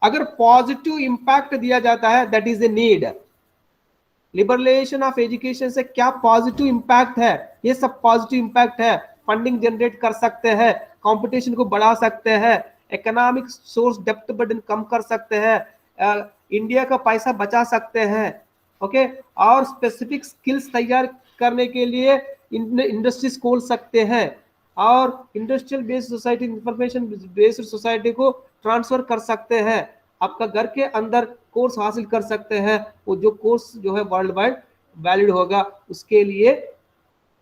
अगर पॉजिटिव इंपैक्ट दिया जाता है that is a need. Liberalisation of education से क्या पॉजिटिव इंपैक्ट है? ये सब पॉजिटिव इंपैक्ट है। फंडिंग जनरेट कर सकते हैं, कंपटीशन को बढ़ा सकते हैं, इकोनॉमिक सोर्स डेप्ट बर्डन कम कर सकते हैं, इंडिया का पैसा बचा सकते हैं। ओके, और स्पेसिफिक स्किल्स तैयार करने के लिए इंडस्ट्रीज खोल सकते हैं, और industrial based society, information based society को ट्रांसफर कर सकते हैं। आपका घर के अंदर कोर्स हासिल कर सकते हैं, वो जो कोर्स जो है वर्ल्ड वाइड वैलिड होगा, उसके लिए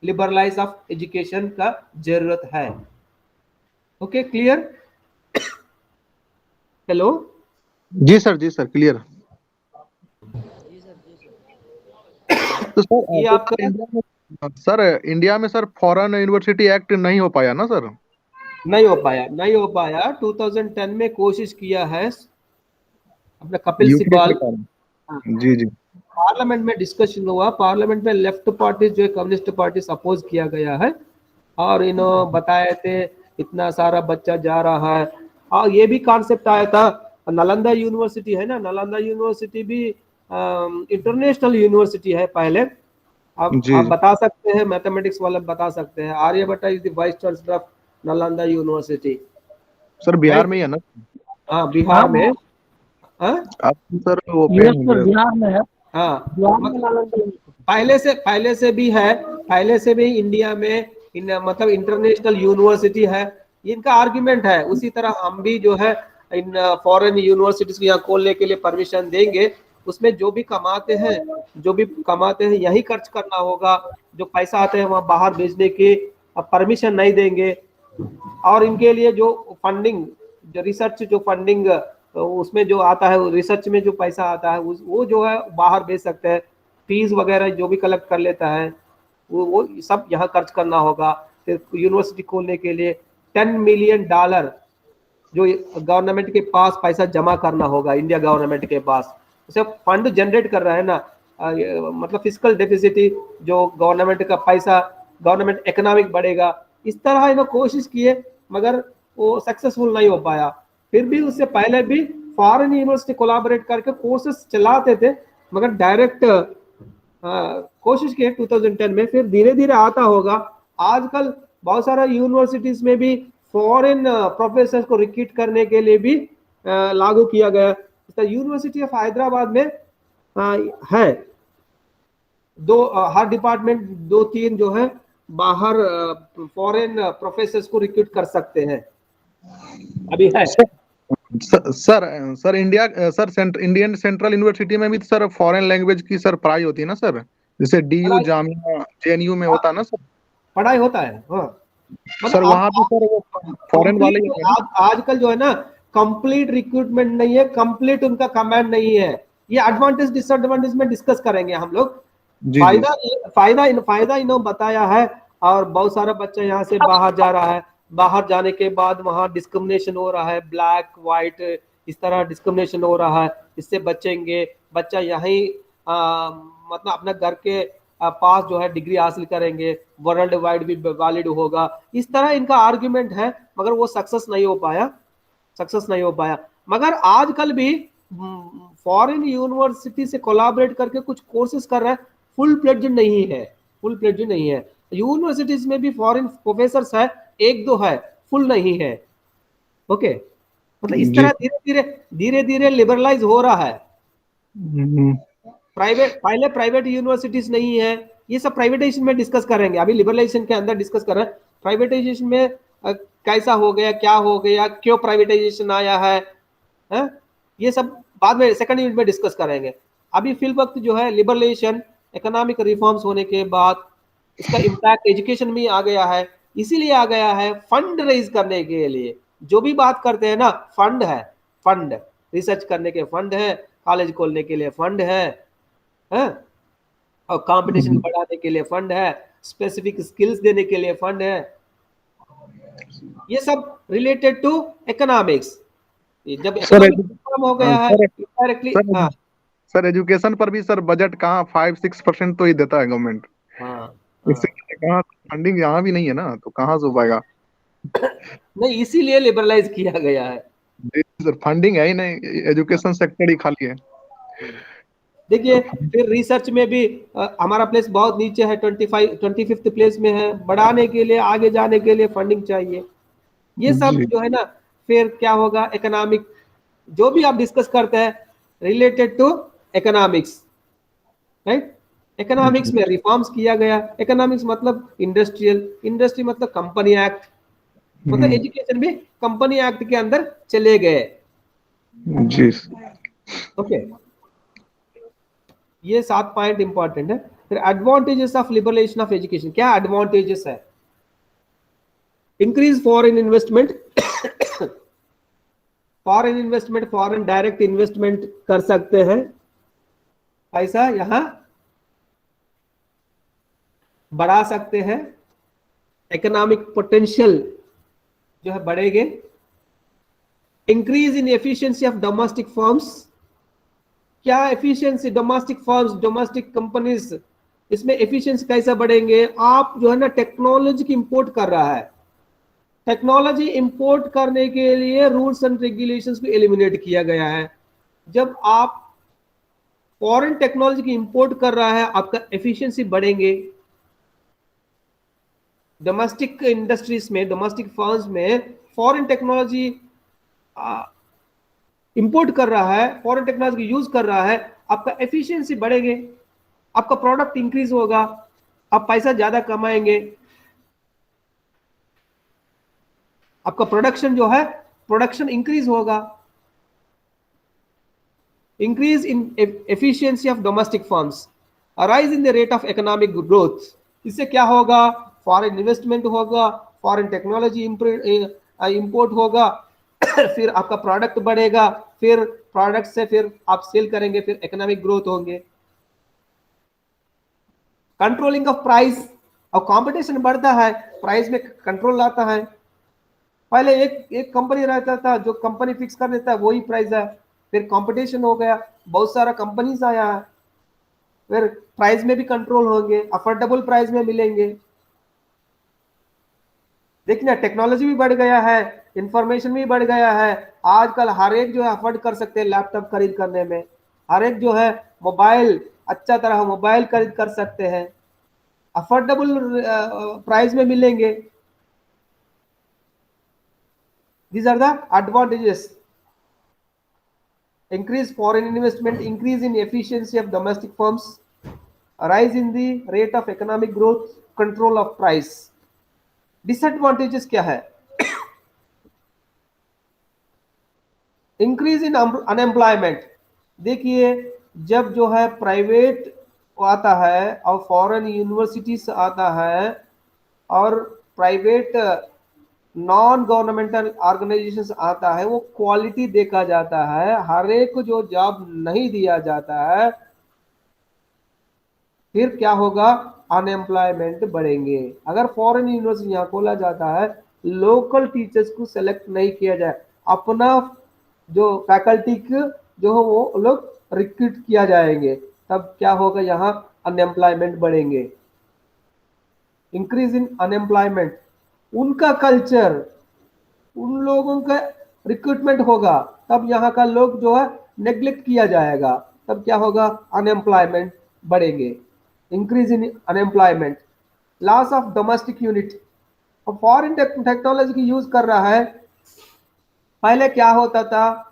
लिबरलाइज ऑफ एजुकेशन का जरूरत है। Okay, clear? हेलो
जी सर, क्लियर। तो सर
ये
तो
आपका
इंडिया में सर फॉरेन यूनिवर्सिटी एक्ट नहीं हो पाया ना सर?
नहीं हो पाया 2010 में कोशिश किया है अपना कपिल
यूपीए
सिब्बल।
सरकार।
हाँ,
जी जी।
पार्लियामेंट में डिस्कशन हुआ, पार्लियामेंट में लेफ्ट पार्टी जो है कम्युनिस्ट पार्टी अपोज किया गया है, और इन्होंने बताए थे इतना सारा बच्चा जा रहा है। और ये भी कॉन्सेप्ट आया था, नालंदा यूनिवर्सिटी है ना, नालंदा यूनिवर्सिटी भी इंटरनेशनल यूनिवर्सिटी है पहले। अब
जी
आप
जी
बता सकते हैं, मैथमेटिक्स वाले बता सकते हैं, Aryabhatta is the vice chancellor of Nalanda university,
sir, Bihar में ही है ना?
हाँ बिहार में।
हाँ,
हाँ
आप सर वो
यस
पेन हो
सर,
गया।
बिहार में है।
हाँ,
बिहार में नालंदा यूनिवर्सिटी।
पहले से भी है, पहले से भी इंडिया में मतलब इंटरनेशनल यूनिवर्सिटी है, इनका आर्ग्यूमेंट है। उसी तरह हम भी जो है इन फॉरेन यूनिवर्सिटीज को यहाँ खोलने के लिए परमिशन देंगे, उसमें जो भी कमाते हैं यही खर्च करना होगा, जो पैसा आते हैं वहाँ बाहर भेजने की परमिशन नहीं देंगे। और इनके लिए जो फंडिंग, जो रिसर्च जो फंडिंग उसमें जो आता है, रिसर्च में जो पैसा आता है वो जो है बाहर भेज सकते हैं। फीस वगैरह जो भी कलेक्ट कर लेता है वो सब यहाँ खर्च करना होगा। फिर यूनिवर्सिटी खोलने के लिए $10 मिलियन जो गवर्नमेंट के पास पैसा जमा करना होगा, इंडिया गवर्नमेंट के पास। उसे फंड जनरेट कर रहा है ना, मतलब फिजिकल डेफिसिटी, जो गवर्नमेंट का पैसा, गवर्नमेंट इकोनॉमिक बढ़ेगा। इस तरह इन्होंने कोशिश किए मगर वो सक्सेसफुल नहीं हो पाया। फिर भी उससे पहले भी फॉरेन यूनिवर्सिटी कोलैबोरेट करके कोर्सेस चलाते थे, मगर डायरेक्ट कोशिश की 2010 में, फिर धीरे धीरे आता होगा। आजकल बहुत सारा यूनिवर्सिटीज में भी फॉरेन प्रोफेसर को रिक्रूट करने के लिए भी लागू किया गया। यूनिवर्सिटी ऑफ हैदराबाद में है हर डिपार्टमेंट 2-3 जो है बाहर फॉरेन प्रोफेसर को रिक्रूट कर सकते हैं, अभी है।
सर इंडियन सेंट्रल यूनिवर्सिटी में भी तो सर फॉरेन लैंग्वेज की सर पढ़ाई होती है ना सर? जैसे डीयू,
पढ़ाई
जामिया, जेएनयू में होता है ना सर?
पढ़ाई होता है, हाँ। मतलब
सर वहाँ भी सर वो फॉरेन वाले ही होते हैं ना?
आजकल जो है ना, कंप्लीट रिक्रूटमेंट नहीं है, कंप्लीट उनका कमांड नहीं है। ये एडवांटेज डिसएडवांटेज में डिस्कस करेंगे हम लोग।
जी जी।
फायदा इन्होंने बताया है। और बहुत सारा बच्चा यहाँ से बाहर जा रहा है, बाहर जाने के बाद वहाँ डिस्क्रिमिनेशन हो रहा है, ब्लैक व्हाइट इस तरह डिस्क्रिमिनेशन हो रहा है। इससे बचेंगे, बच्चा यहीं मतलब अपना घर के पास जो है डिग्री हासिल करेंगे, वर्ल्ड वाइड भी वैलिड होगा। इस तरह इनका आर्ग्यूमेंट है, मगर वो सक्सेस नहीं हो पाया। मगर आजकल भी फॉरेन यूनिवर्सिटी से कोलैबोरेट करके कुछ कोर्सेज कर रहा है, फुल प्लेड्ज नहीं है। यूनिवर्सिटीज में भी फॉरेन प्रोफेसर है, 1-2 है, फुल नहीं है। ओके, मतलब इस
जी।
तरह धीरे धीरे लिबरलाइज हो रहा है।
हम्म,
पहले प्राइवेट यूनिवर्सिटीज नहीं है, ये सब प्राइवेटाइजेशन में डिस्कस करेंगे, अभी लिबरलाइजेशन के अंदर डिस्कस कर रहे हैं। प्राइवेटाइजेशन में कैसा हो गया, क्या हो गया, क्यों प्राइवेटाइजेशन आया है? ये सब बाद में सेकंड यूनिट में डिस्कस करेंगे। अभी फिल वक्त जो है लिबरलाइजेशन, इकोनॉमिक रिफॉर्म्स होने के बाद इसका इम्पैक्ट एजुकेशन में आ गया है। इसीलिए आ गया है फंड रेज करने के लिए। जो भी बात करते हैं ना, फंड है, फंड रिसर्च करने के फंड है, कॉलेज खोलने के लिए फंड है, और कंपटीशन बढ़ाने के लिए फंड है, स्पेसिफिक स्किल्स देने के लिए फंड है। ये सब रिलेटेड टू इकोनॉमिक्स। जब
सर
इकोनॉमिक कम हो गया है डायरेक्टली,
सर
हाँ
सर एजुकेशन पर भी सर बजट कहाँ 5-6% तो ही देता है गवर्नमेंट।
हाँ
इससे कहाँ फंडिंग यहाँ भी नहीं है ना, तो कहाँ से हो पाएगा?
नहीं, इसीलिए लिबरलाइज किया गया है।
जी सर, फंडिंग है ही नहीं, एजुकेशन सेक्टर ही खाली है।
देखिए, फिर रिसर्च में भी हमारा प्लेस बहुत नीचे है, 25th प्लेस में है। बढ़ाने के लिए, आगे जाने के लिए फंडिंग चाहिए। ये सब
जी
जो है ना, फिर क्या होगा, इकोनॉमिक जो भी आप डिस्कस करते हैं related to economics, right. Economics में रिफॉर्म्स किया गया। इकोनॉमिक्स मतलब इंडस्ट्री मतलब कंपनी एक्ट, मतलब एजुकेशन भी कंपनी एक्ट के अंदर चले गए।
जी।
ओके, ये 7 पॉइंट इंपॉर्टेंट है। फिर advantages of liberalisation of education, क्या एडवांटेजेस है? Increase foreign investment, foreign direct investment कर सकते हैं, पैसा यहाँ बढ़ा सकते हैं, इकोनॉमिक पोटेंशियल जो है बढ़ेंगे। Increase in efficiency of domestic firms, क्या efficiency domestic firms, domestic companies, इसमें एफिशिएंसी कैसे बढ़ेंगे? आप जो है ना टेक्नोलॉजी की इंपोर्ट कर रहा है, टेक्नोलॉजी इंपोर्ट करने के लिए रूल्स एंड रेगुलेशंस को एलिमिनेट किया गया है। जब आप फॉरेन टेक्नोलॉजी की इंपोर्ट कर रहा है, आपका एफिशिएंसी बढ़ेंगे। डोमेस्टिक इंडस्ट्रीज में, डोमेस्टिक फर्म्स में फॉरेन टेक्नोलॉजी इंपोर्ट कर रहा है, फॉरेन टेक्नोलॉजी यूज कर रहा है, आपका एफिशिएंसी बढ़ेंगे, आपका प्रोडक्ट इंक्रीज होगा, आप पैसा ज्यादा कमाएंगे, आपका प्रोडक्शन जो है प्रोडक्शन इंक्रीज होगा। Increase in efficiency of domestic firms, rise in the rate of economic growth, इससे क्या होगा? फॉरेन इन्वेस्टमेंट होगा, फॉरेन टेक्नोलॉजी इंपोर्ट होगा, फिर आपका प्रोडक्ट बढ़ेगा, फिर प्रोडक्ट से फिर आप सेल करेंगे, फिर इकोनॉमिक ग्रोथ होंगे। कंट्रोलिंग ऑफ प्राइस, और कंपटीशन बढ़ता है, प्राइस में कंट्रोल आता है। पहले एक कंपनी रहता था, जो कंपनी फिक्स कर देता है वही प्राइस है, फिर कंपटीशन हो गया, बहुत सारा कंपनीज आया है, फिर प्राइस में भी कंट्रोल होंगे, अफोर्डेबल प्राइस में मिलेंगे। देखिए टेक्नोलॉजी भी बढ़ गया है, इंफॉर्मेशन भी बढ़ गया है, आजकल हर एक जो है अफोर्ड कर सकते हैं लैपटॉप खरीद करने में, हर एक जो है मोबाइल, अच्छा तरह मोबाइल खरीद कर सकते हैं, अफोर्डेबल प्राइस में मिलेंगे। These are the advantages. Increase foreign investment, increase in efficiency of domestic firms, rise in the rate of economic growth, control of price. Disadvantages क्या है? Increase in unemployment. देखिए जब जो है प्राइवेट आता है और फॉरेन यूनिवर्सिटीज आता है और प्राइवेट नॉन गवर्नमेंटल ऑर्गेनाइजेशंस आता है, वो क्वालिटी देखा जाता है, हर एक को जो जॉब नहीं दिया जाता है, फिर क्या होगा? अनएम्प्लॉयमेंट बढ़ेंगे। अगर फॉरेन यूनिवर्सिटी यहाँ खोला जाता है, लोकल टीचर्स को सेलेक्ट नहीं किया जाए, अपना जो फैकल्टी जो है वो लोग रिक्रूट किया जाएंगे, तब क्या होगा? यहाँ अनएम्प्लॉयमेंट बढ़ेंगे। इंक्रीज इन अनएम्प्लॉयमेंट, उनका कल्चर, उन लोगों का रिक्रूटमेंट होगा, तब यहाँ का लोग जो है नेग्लेक्ट किया जाएगा, तब क्या होगा? अनएम्प्लॉयमेंट बढ़ेंगे। Increase in unemployment, loss of domestic unit, और फॉरेन टेक्नोलॉजी की यूज कर रहा है। पहले क्या होता था,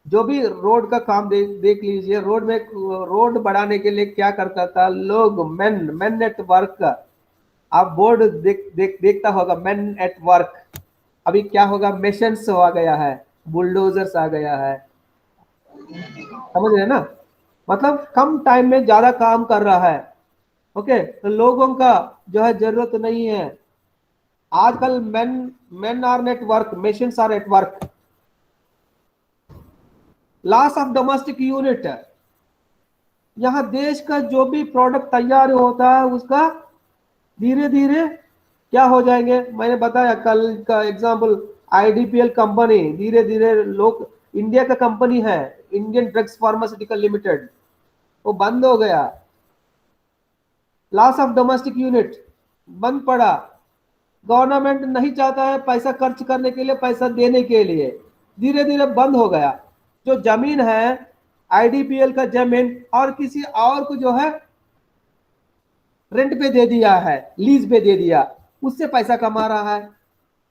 जो भी रोड का काम देख लीजिए, रोड में रोड बढ़ाने के लिए क्या करता था लोग? मैन एट वर्क, आप बोर्ड देखता होगा, मैन एट वर्क। अभी क्या होगा? मशीन्स आ गया है, बुलडोजर्स आ गया है, समझ रहे हैं ना? मतलब कम टाइम में ज्यादा काम कर रहा है। ओके, तो लोगों का जो है जरूरत नहीं है। आजकल man are net work, machines are at work. Loss of domestic unit, यहाँ देश का जो भी प्रोडक्ट तैयार होता है उसका धीरे धीरे क्या हो जाएंगे? मैंने बताया कल का एग्जांपल, आईडीपीएल कंपनी, धीरे धीरे लोग, इंडिया का कंपनी है इंडियन ड्रग्स फार्मास्यूटिकल लिमिटेड, वो बंद हो गया। लॉस ऑफ डोमेस्टिक यूनिट, बंद पड़ा। गवर्नमेंट नहीं चाहता है पैसा खर्च करने के लिए, पैसा देने के लिए, धीरे धीरे बंद हो गया। जो जमीन है आईडीपीएल का जमीन और किसी और को जो है रेंट पे दे दिया है, लीज पे दे दिया, उससे पैसा कमा रहा है।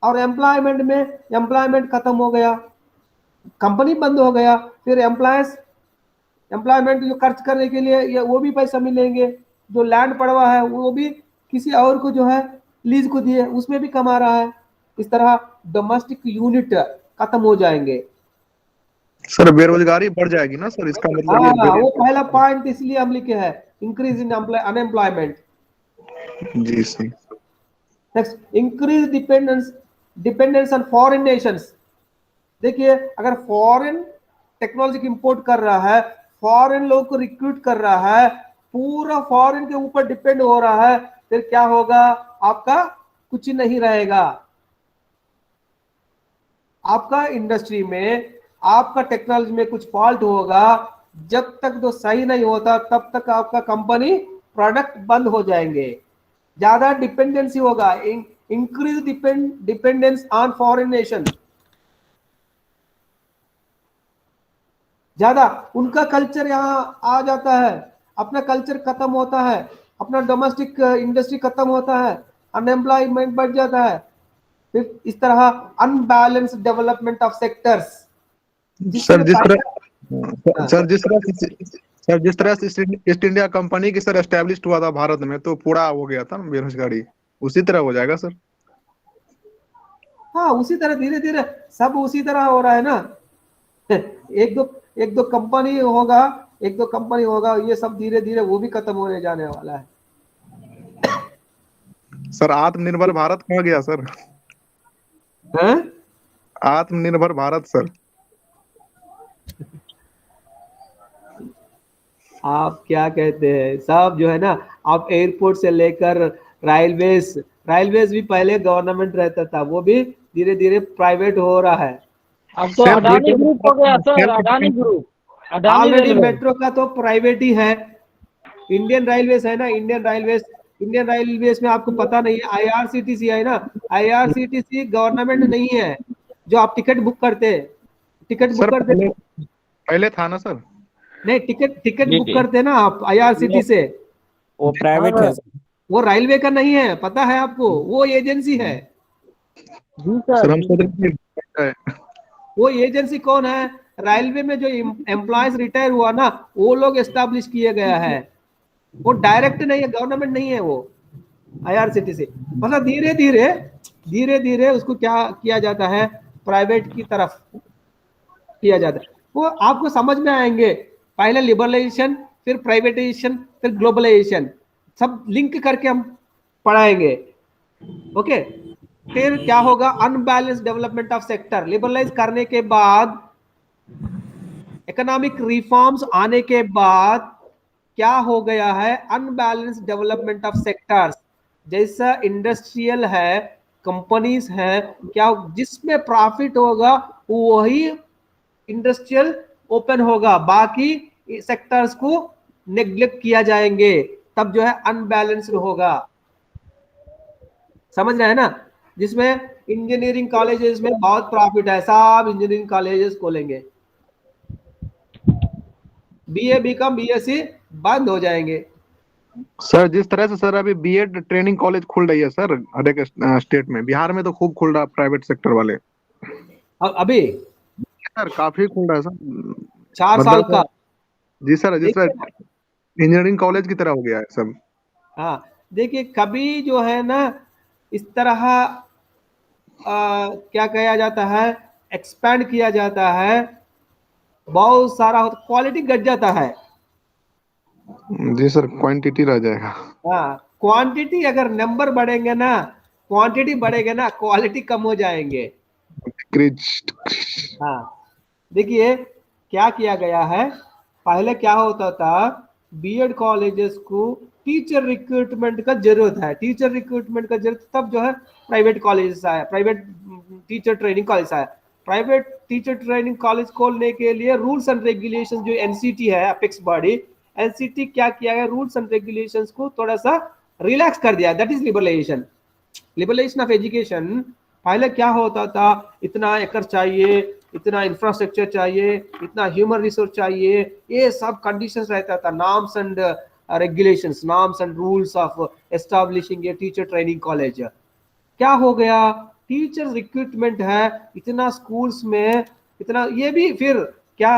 और एम्प्लॉयमेंट में एम्प्लॉयमेंट खत्म हो गया, कंपनी बंद हो गया, फिर एम्प्लॉयमेंट जो खर्च करने के लिए वो भी पैसा मिलेंगे। जो लैंड पड़ा हुआ है वो भी किसी और को जो है लीज को दिए, उसमें भी कमा रहा है। इस तरह डोमेस्टिक यूनिट खत्म हो जाएंगे।
सर बेरोजगारी बढ़ जाएगी ना सर, इसका मतलब ये
वो पहला पॉइंट इसलिए हम लिखे हैं, इंक्रीज इन अनएम्प्लॉयमेंट।
जी सही।
Next, increase dependence on foreign nations. देखिए अगर फॉरेन टेक्नोलॉजी की इंपोर्ट कर रहा है, फॉरेन लोग को रिक्रूट कर रहा है, पूरा फॉरेन के ऊपर डिपेंड हो रहा है, फिर क्या होगा, आपका कुछ नहीं रहेगा। आपका इंडस्ट्री में, आपका टेक्नोलॉजी में कुछ फॉल्ट होगा, जब तक तो सही नहीं होता तब तक आपका कंपनी प्रोडक्ट बंद हो जाएंगे। ज्यादा डिपेंडेंसी होगा, increase dependence on foreign nation, ज्यादा उनका कल्चर यहाँ आ जाता है, अपना कल्चर खत्म होता है, अपना डोमेस्टिक इंडस्ट्री खत्म होता है, अनएम्प्लॉयमेंट बढ़ जाता है, फिर इस तरह unbalance development of sectors.
Sir जिस तरह से ईस्ट इंडिया कंपनी की सर एस्टेब्लिश हुआ था भारत में, तो पूरा हो गया था बेरोजगारी, उसी तरह हो जाएगा सर।
हाँ, उसी तरह धीरे धीरे सब उसी तरह हो रहा है ना। एक दो कंपनी होगा, एक दो कंपनी होगा, ये सब धीरे धीरे वो भी खत्म होने जाने वाला है।
सर आत्मनिर्भर भारत कहाँ गया सर?
हैं?
आत्मनिर्भर भारत सर।
आप क्या कहते हैं, सब जो है ना, आप एयरपोर्ट से लेकर राइलवेज भी पहले गवर्नमेंट रहता था, वो भी धीरे धीरे प्राइवेट हो रहा है।
अब तो अडानी ग्रुप हो गया sir, Adani group, Adani
already
railway.
Metro का तो प्राइवेट ही है। इंडियन राइलवेज है ना, इंडियन राइलवेज में आपको पता नहीं है, आईआरसीटीसी है ना, आईआरसीटीसी गवर्नमेंट नहीं है। जो आप टिकट बुक करते
पहले था ना सर?
नहीं, टिकट बुक करते ना आप आईआरसीटी से,
वो प्राइवेट है सर।
वो रेलवे का नहीं है, पता है आपको, वो एजेंसी है।
जी
सर
सर।
हम सोच रहे थे
वो एजेंसी कौन है? रेलवे में जो एम्प्लॉयज रिटायर हुआ ना, वो लोग एस्टैब्लिश किए गया है, वो डायरेक्ट नहीं है, गवर्नमेंट नहीं है वो आईआरसीटीसी। मतलब धीरे धीरे उसको क्या किया जाता है, प्राइवेट की तरफ किया जाता है। वो आपको समझ में आएंगे, पहले लिबरलाइजेशन, फिर प्राइवेटाइजेशन, फिर ग्लोबलाइजेशन, सब लिंक करके हम पढ़ाएंगे। ओके, फिर क्या होगा, unbalance development of sector. Liberalise करने के बाद, इकोनॉमिक रिफॉर्म्स आने के बाद क्या हो गया है, अनबैलेंस डेवलपमेंट ऑफ सेक्टर्स। जैसा इंडस्ट्रियल है, कंपनीज है, क्या जिसमें प्रॉफिट होगा वही इंडस्ट्रियल ओपन होगा, बाकी सेक्टर्स को नेग्लेक्ट किया जाएंगे, तब जो है अनबैलेंस्ड होगा। समझ रहे हैं ना? जिसमें इंजीनियरिंग कॉलेजेस में बहुत प्रॉफिट है, सब इंजीनियरिंग कॉलेजेस खोलेंगे, बीए बीकॉम बीएससी बंद हो जाएंगे।
सर जिस तरह से सर अभी बीएड ट्रेनिंग कॉलेज खुल रही है सर हर एक स्टेट में, बिहार में तो खूब खुल रहा है प्राइवेट सेक्टर वाले।
अब अभी
सर काफी खुल रहा है सर,
4 साल का।
जी सर, जिस तरह इंजीनियरिंग कॉलेज की तरह हो गया है सब।
हाँ, देखिए कभी जो है ना, इस तरह क्या कहा जाता है, एक्सपैंड किया जाता है, बहुत सारा होता, क्वालिटी घट जाता है।
जी सर, क्वांटिटी रह जाएगा।
हाँ, क्वांटिटी अगर नंबर बढ़ेंगे ना, क्वांटिटी बढ़ेगा ना, क्वालिटी कम हो जाएंगे। हाँ, देखिए क्या किया गया है, पहले क्या होता था, बीएड कॉलेजेस को टीचर रिक्रूटमेंट का जरूरत है, टीचर रिक्रूटमेंट का जरूरत, तब जो है प्राइवेट कॉलेजेस आया, प्राइवेट टीचर ट्रेनिंग कॉलेज आया। प्राइवेट टीचर ट्रेनिंग कॉलेज खोलने के लिए रूल्स एंड रेगुलेशंस, जो एनसीटी है, अपेक्स बॉडी, एनसीटी क्या किया गया, रूल्स एंड रेगुलेशंस को थोड़ा सा रिलैक्स कर दिया, that is liberalisation of education. पहले क्या होता था, इतना एकड़ चाहिए, इतना इंफ्रास्ट्रक्चर चाहिए, इतना ह्यूमन रिसोर्स चाहिए, ये सब कंडीशंस रहता था, norms and regulations, norms and rules of establishing a teacher training college. क्या हो गया, टीचर रिक्रूटमेंट है, इतना स्कूल्स में, इतना, ये भी फिर क्या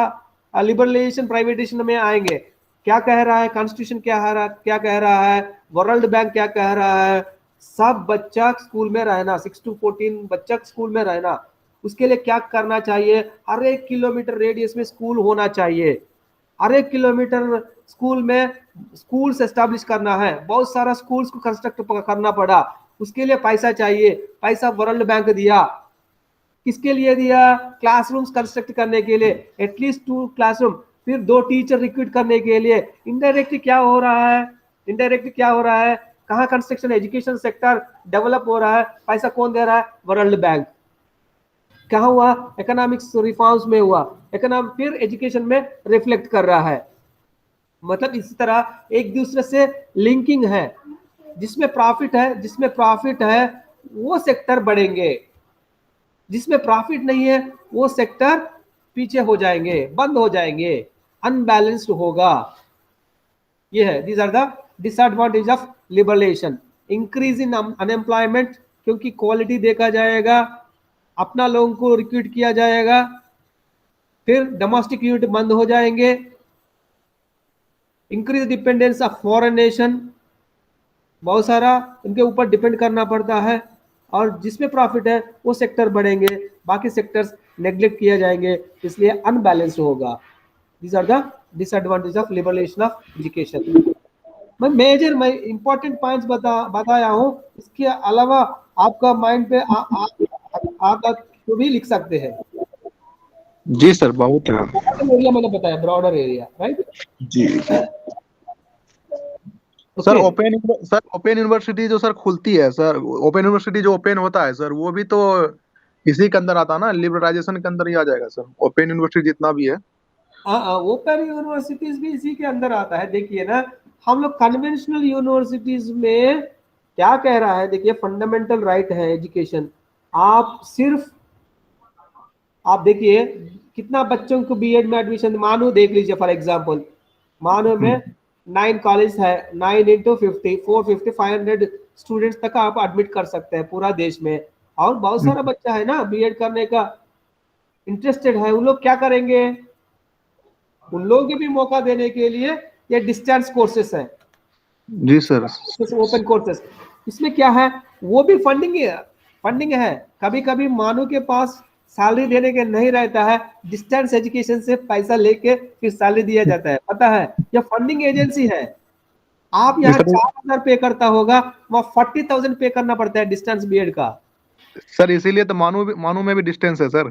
लिबरलाइजेशन प्राइवेटाइजेशन में आएंगे। क्या कह रहा है कॉन्स्टिट्यूशन, क्या कह रहा है, वर्ल्ड बैंक क्या कह रहा है, सब बच्चा स्कूल में रहना, 6 to 14 बच्चा स्कूल में रहना। उसके लिए क्या करना चाहिए, हर 1 किलोमीटर रेडियस में स्कूल होना चाहिए, हर 1 किलोमीटर स्कूल में स्कूल्स एस्टैब्लिश करना है। बहुत सारा स्कूल्स को कंस्ट्रक्ट करना पड़ा, उसके लिए पैसा चाहिए, पैसा वर्ल्ड बैंक दिया। किसके लिए दिया, क्लासरूम्स कंस्ट्रक्ट करने के लिए, एटलीस्ट 2 क्लासरूम, फिर 2 टीचर रिक्रूट करने के लिए। इनडायरेक्टली क्या हो रहा है, कहाँ कंस्ट्रक्शन एजुकेशन सेक्टर डेवलप हो रहा है, पैसा कौन दे रहा है, वर्ल्ड बैंक। कहाँ हुआ, इकोनॉमिक्स रिफॉर्म्स में हुआ, इकोनॉमिक फिर एजुकेशन में रिफ्लेक्ट कर रहा है। मतलब इसी तरह एक दूसरे से लिंकिंग है, जिसमें प्रॉफिट है वो सेक्टर बढ़ेंगे, जिसमें प्रॉफिट नहीं है वो सेक्टर पीछे हो जाएंगे, बंद हो जाएंगे, अनबैलेंस्ड होगा। ये है, these are the disadvantage of liberalisation. Increase in unemployment, क्योंकि क्वालिटी देखा जाएगा, अपना लोगों को रिक्रूट किया जाएगा, फिर डोमेस्टिक यूनिट बंद हो जाएंगे। Increase dependence of foreign nation, बहुत सारा उनके ऊपर डिपेंड करना पड़ता है, और जिसमें प्रॉफिट है वो सेक्टर बढ़ेंगे, बाकी सेक्टर्स नेग्लेक्ट किए जाएंगे, इसलिए अनबैलेंस्ड होगा। These are the disadvantage of liberalisation of education. मैं इंपॉर्टेंट पॉइंट्स बताया हूँ, इसके अलावा आपका माइंड पे आप तो भी लिख सकते हैं।
जी सर, बहुत है।
एरिया मैंने बताया, ब्रॉडर एरिया, राइट
जी सर। ओपन यूनिवर्सिटी जो सर खुलती है सर, ओपन यूनिवर्सिटी जो ओपन होता है सर, वो भी तो इसी के अंदर आता है ना, लिबरलाइजेशन के अंदर ही आ जाएगा सर, ओपन यूनिवर्सिटी जितना भी है।
ओपन यूनिवर्सिटीज भी इसी के अंदर आता है। देखिए ना, हम लोग कन्वेंशनल यूनिवर्सिटीज में क्या कह रहा है, देखिए फंडामेंटल राइट है एजुकेशन। आप देखिए कितना बच्चों को बीएड में एडमिशन, मानो देख लीजिए फॉर एग्जांपल, मानो में 9 कॉलेज है, 9 into 50 450 500 स्टूडेंट्स तक आप एडमिट कर सकते हैं पूरा देश में। और बहुत सारा बच्चा है ना बीएड करने का इंटरेस्टेड है, उन लोग क्या करेंगे, उन लोगों को भी मौका देने के लिए ये डिस्टेंस कोर्सेस है।
जी सर।
ओपन कोर्सेस, इसमें क्या है, वो भी फंडिंग है। कभी कभी मानो के पास सैलरी देने के नहीं रहता है, डिस्टेंस एजुकेशन से पैसा लेके फिर सैलरी दिया जाता है, पता है, ये फंडिंग एजेंसी है। आप यहाँ 4,000 पे करता होगा, वहाँ 40,000 पे करना पड़ता है डिस्टेंस बीएड का।
सर इसीलिए तो मानू में भी डिस्टेंस है सर।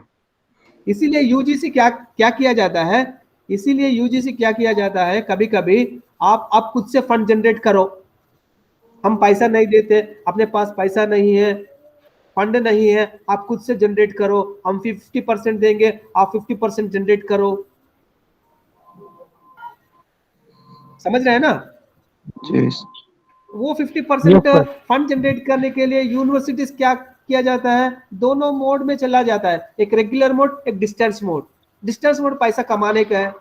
इसीलिए यूजीसी क्या किया जाता है, कभी कभी आप खुद से फंड जनरेट करो, हम पैसा नहीं देते, अपने पास पैसा नहीं है, फंड नहीं है, आप खुद से जनरेट करो, हम 50% देंगे, आप 50% जनरेट करो। समझ रहे हैं ना?
जी।
वो 50% फंड जनरेट करने के लिए यूनिवर्सिटीज क्या किया जाता है, दोनों मोड में चला जाता है, एक रेगुलर मोड, एक डिस्टेंस मोड। डिस्टेंस मोड पैसा कमाने का है,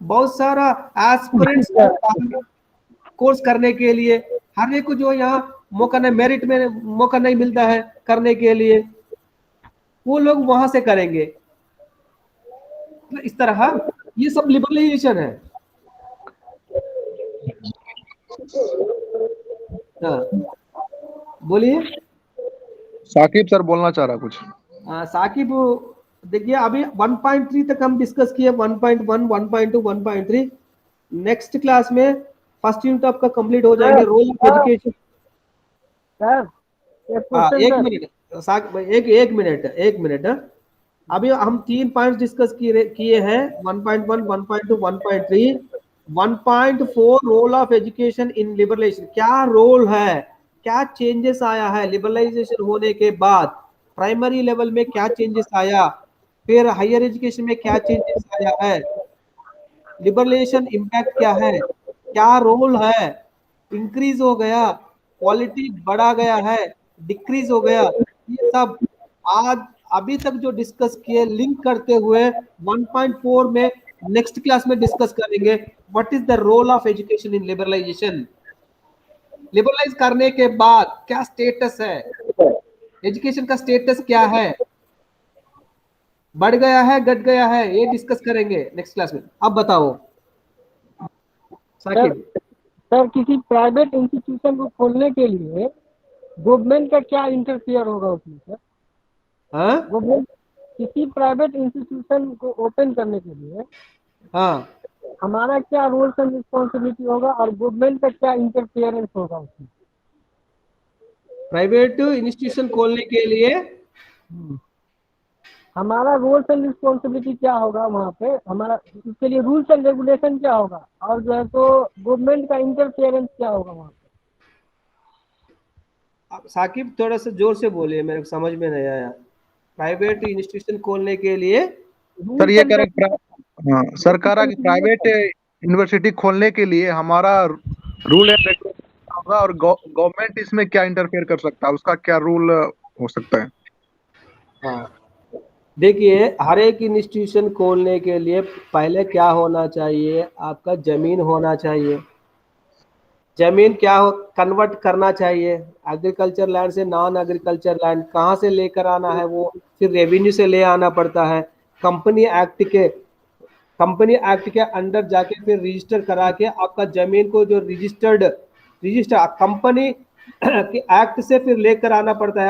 बहुत सारा एस्पिरेंट्स कोर्स करने के लिए, हर एक को जो यहाँ मौका नहीं, मेरिट में मौका नहीं मिलता है करने के लिए, वो लोग वहां से करेंगे। तो इस तरह ये सब लिबरलाइजेशन है। बोलिए
साकिब सर बोलना चाह रहा कुछ।
साकिब देखिए, अभी 1.3 तक हम डिस्कस किए, 1.1 1.2 1.3। नेक्स्ट क्लास में फर्स्ट यूनिट आपका कंप्लीट हो जाएंगे, रोल ऑफ एजुकेशन। एक मिनट अभी हम 3 पॉइंट डिस्कस किए हैं, 1.1 1.2 1.3 1.4 role of education in liberalisation. क्या रोल है, क्या चेंजेस आया है लिबरलाइजेशन होने के बाद, प्राइमरी लेवल में क्या चेंजेस आया, फिर हायर एजुकेशन में क्या चेंजेस आया है, लिबरलाइजेशन इम्पैक्ट क्या है, क्या रोल है, इंक्रीज हो गया, क्वालिटी बढ़ा गया है, डिक्रीज हो गया, ये सब आज अभी तक जो डिस्कस किए लिंक करते हुए 1.4 में नेक्स्ट क्लास में डिस्कस करेंगे। What is the role of education in liberalisation, liberalise करने के बाद क्या स्टेटस है, एजुकेशन का स्टेटस क्या है, बढ़ गया है, घट गया है, ये डिस्कस करेंगे नेक्स्ट क्लास में। अब बताओ साकिब।
सर किसी प्राइवेट इंस्टीट्यूशन को खोलने के लिए गवर्नमेंट का क्या इंटरफियर होगा उसमें सर? गवर्नमेंट किसी प्राइवेट इंस्टीट्यूशन को ओपन करने के लिए हमारा क्या रोल्स एंड रिस्पॉन्सिबिलिटी होगा, और गवर्नमेंट का क्या इंटरफियरेंस होगा उसमें?
प्राइवेट इंस्टीट्यूशन खोलने के लिए
हमारा रोल्स एंड रिस्पॉन्सिबिलिटी क्या होगा वहाँ पे, हमारा उसके लिए रूल्स एंड रेगुलेशन क्या होगा, और जो है तो गवर्नमेंट का इंटरफेरेंस क्या होगा वहाँ पे।
आप साकिब थोड़ा सा जोर से बोलिए, मेरे को समझ में नहीं आया। प्राइवेट इंस्टीट्यूशन खोलने के लिए
सर
रूल्स
ये
एंड
कह रहे हैं हाँ सर कह रहा है कि प्राइवेट
रेगुलेशन।
यूनिवर्सिटी खोलने के लिए हमारा रूल एंड रेगुलेशन होगा, और गवर्नमेंट इसमें क्या इंटरफेयर कर सकता है, उसका क्या रूल हो सकता है।
हाँ, देखिए, हर एक इंस्टीट्यूशन खोलने के लिए पहले क्या होना चाहिए, आपका जमीन होना चाहिए। जमीन क्या हो कन्वर्ट करना चाहिए, एग्रीकल्चर लैंड से नॉन एग्रीकल्चर लैंड कहाँ से लेकर आना है, वो फिर रेवेन्यू से ले आना पड़ता है। कंपनी एक्ट के कंपनी एक्ट के अंडर जाके फिर रजिस्टर करा के आपका जमीन को जो रजिस्टर कंपनी के एक्ट से फिर लेकर आना पड़ता है।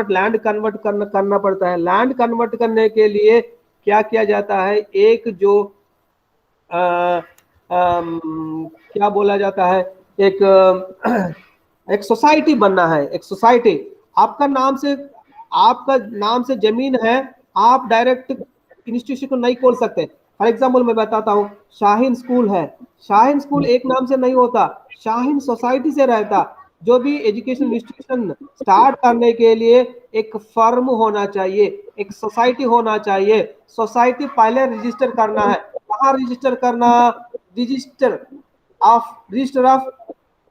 लैंड कन्वर्ट करना पड़ता है। लैंड कन्वर्ट करने के लिए क्या किया जाता है, एक जो अ, क्या बोला जाता है, एक एक सोसाइटी बनना है। एक सोसाइटी आपका नाम से जमीन है, आप डायरेक्ट इंस्टीट्यूशन को नहीं खोल सकते। फॉर एग्जाम्पल मैं बताता हूँ, शाहीन स्कूल है। शाहीन स्कूल एक नाम से नहीं होता, शाहीन सोसाइटी से रहता। जो भी एजुकेशन इंस्टीट्यूशन स्टार्ट करने के लिए एक फर्म होना चाहिए, एक सोसाइटी होना चाहिए। सोसाइटी पहले रजिस्टर करना है। कहाँ रजिस्टर करना, register register of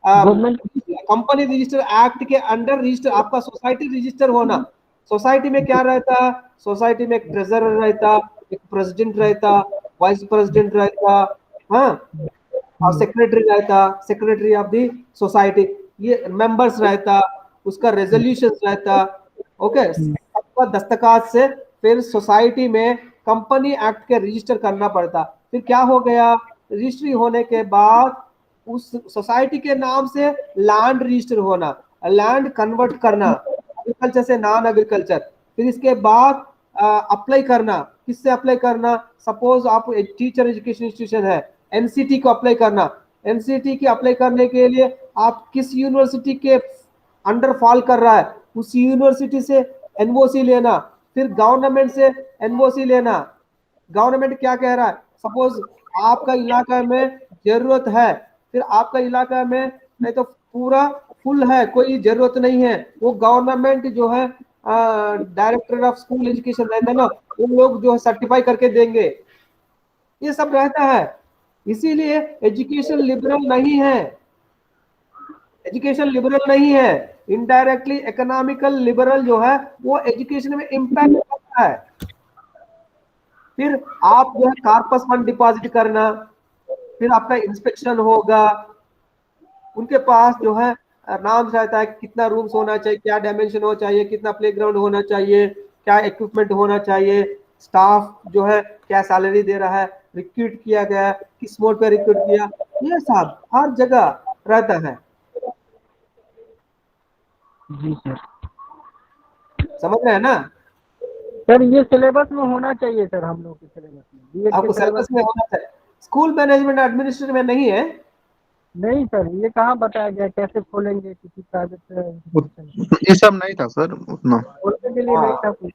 government
company register act के अंडर रजिस्टर आपका सोसाइटी रजिस्टर होना। सोसाइटी में क्या रहता, सोसाइटी में एक ट्रेजरर रहता, एक प्रेसिडेंट रहता, वाइस प्रेसिडेंट रहता, हाँ, और सेक्रेटरी रहता, सेक्रेटरी ऑफ द सोसाइटी, ये मेंबर्स रहता, उसका रेजोल्यूशन रहता। ओके, सबका दस्तखत से फिर सोसाइटी में कंपनी एक्ट के रजिस्टर करना पड़ता। फिर क्या हो गया, रजिस्ट्री होने के बाद उस सोसाइटी के नाम से लैंड रजिस्टर होना, लैंड कन्वर्ट करना एग्रीकल्चर से नॉन एग्रीकल्चर। फिर इसके बाद अप्लाई करना, किससे अप्लाई करना, सपोज आप टीचर एजुकेशन इंस्टीट्यूशन है, एनसीटी को अप्लाई करना। एनसीटी की अप्लाई करने के लिए आप किस यूनिवर्सिटी के अंडर फॉल कर रहा है, उस यूनिवर्सिटी से एनओसी लेना, फिर गवर्नमेंट से एनओसी लेना। गवर्नमेंट क्या कह रहा है, सपोज आपका इलाका में जरूरत है, फिर आपका इलाका में नहीं तो पूरा फुल है, कोई जरूरत नहीं है, वो गवर्नमेंट जो है डायरेक्टर ऑफ स्कूल एजुकेशन रहता है ना, वो लोग जो है सर्टिफाई करके देंगे। ये सब रहता है। इसीलिए एजुकेशन लिबरल नहीं है, एजुकेशन लिबरल नहीं है। इनडायरेक्टली इकोनॉमिकल लिबरल जो है वो एजुकेशन में इम्पैक्ट करता है। फिर आप जो है कार्पस फंड डिपॉजिट करना, फिर आपका इंस्पेक्शन होगा, उनके पास जो है नाम रहता है कितना रूम्स होना चाहिए, क्या डायमेंशन होना चाहिए, कितना प्लेग्राउंड होना चाहिए, क्या इक्विपमेंट होना चाहिए, स्टाफ जो है क्या सैलरी दे रहा है, रिक्रूट किया गया, किस मोड पे रिक्रूट किया, ये सब हर जगह रहता है।
जी सर।
समझ रहे हैं ना।
सर ये सिलेबस में होना चाहिए सर, हम लोग के सिलेबस में, बीएड के
आपको
सिलेबस
सिलेबस में होना चाहिए, स्कूल मैनेजमेंट एडमिनिस्ट्रेशन में नहीं है।
नहीं सर, ये कहाँ बताया गया कैसे खोलेंगे किसी प्राइवेट इंस्टीट्यूशन,
ये सब नहीं था सर उतना।
खोलने के लिए नहीं
हाँ,
था कुछ।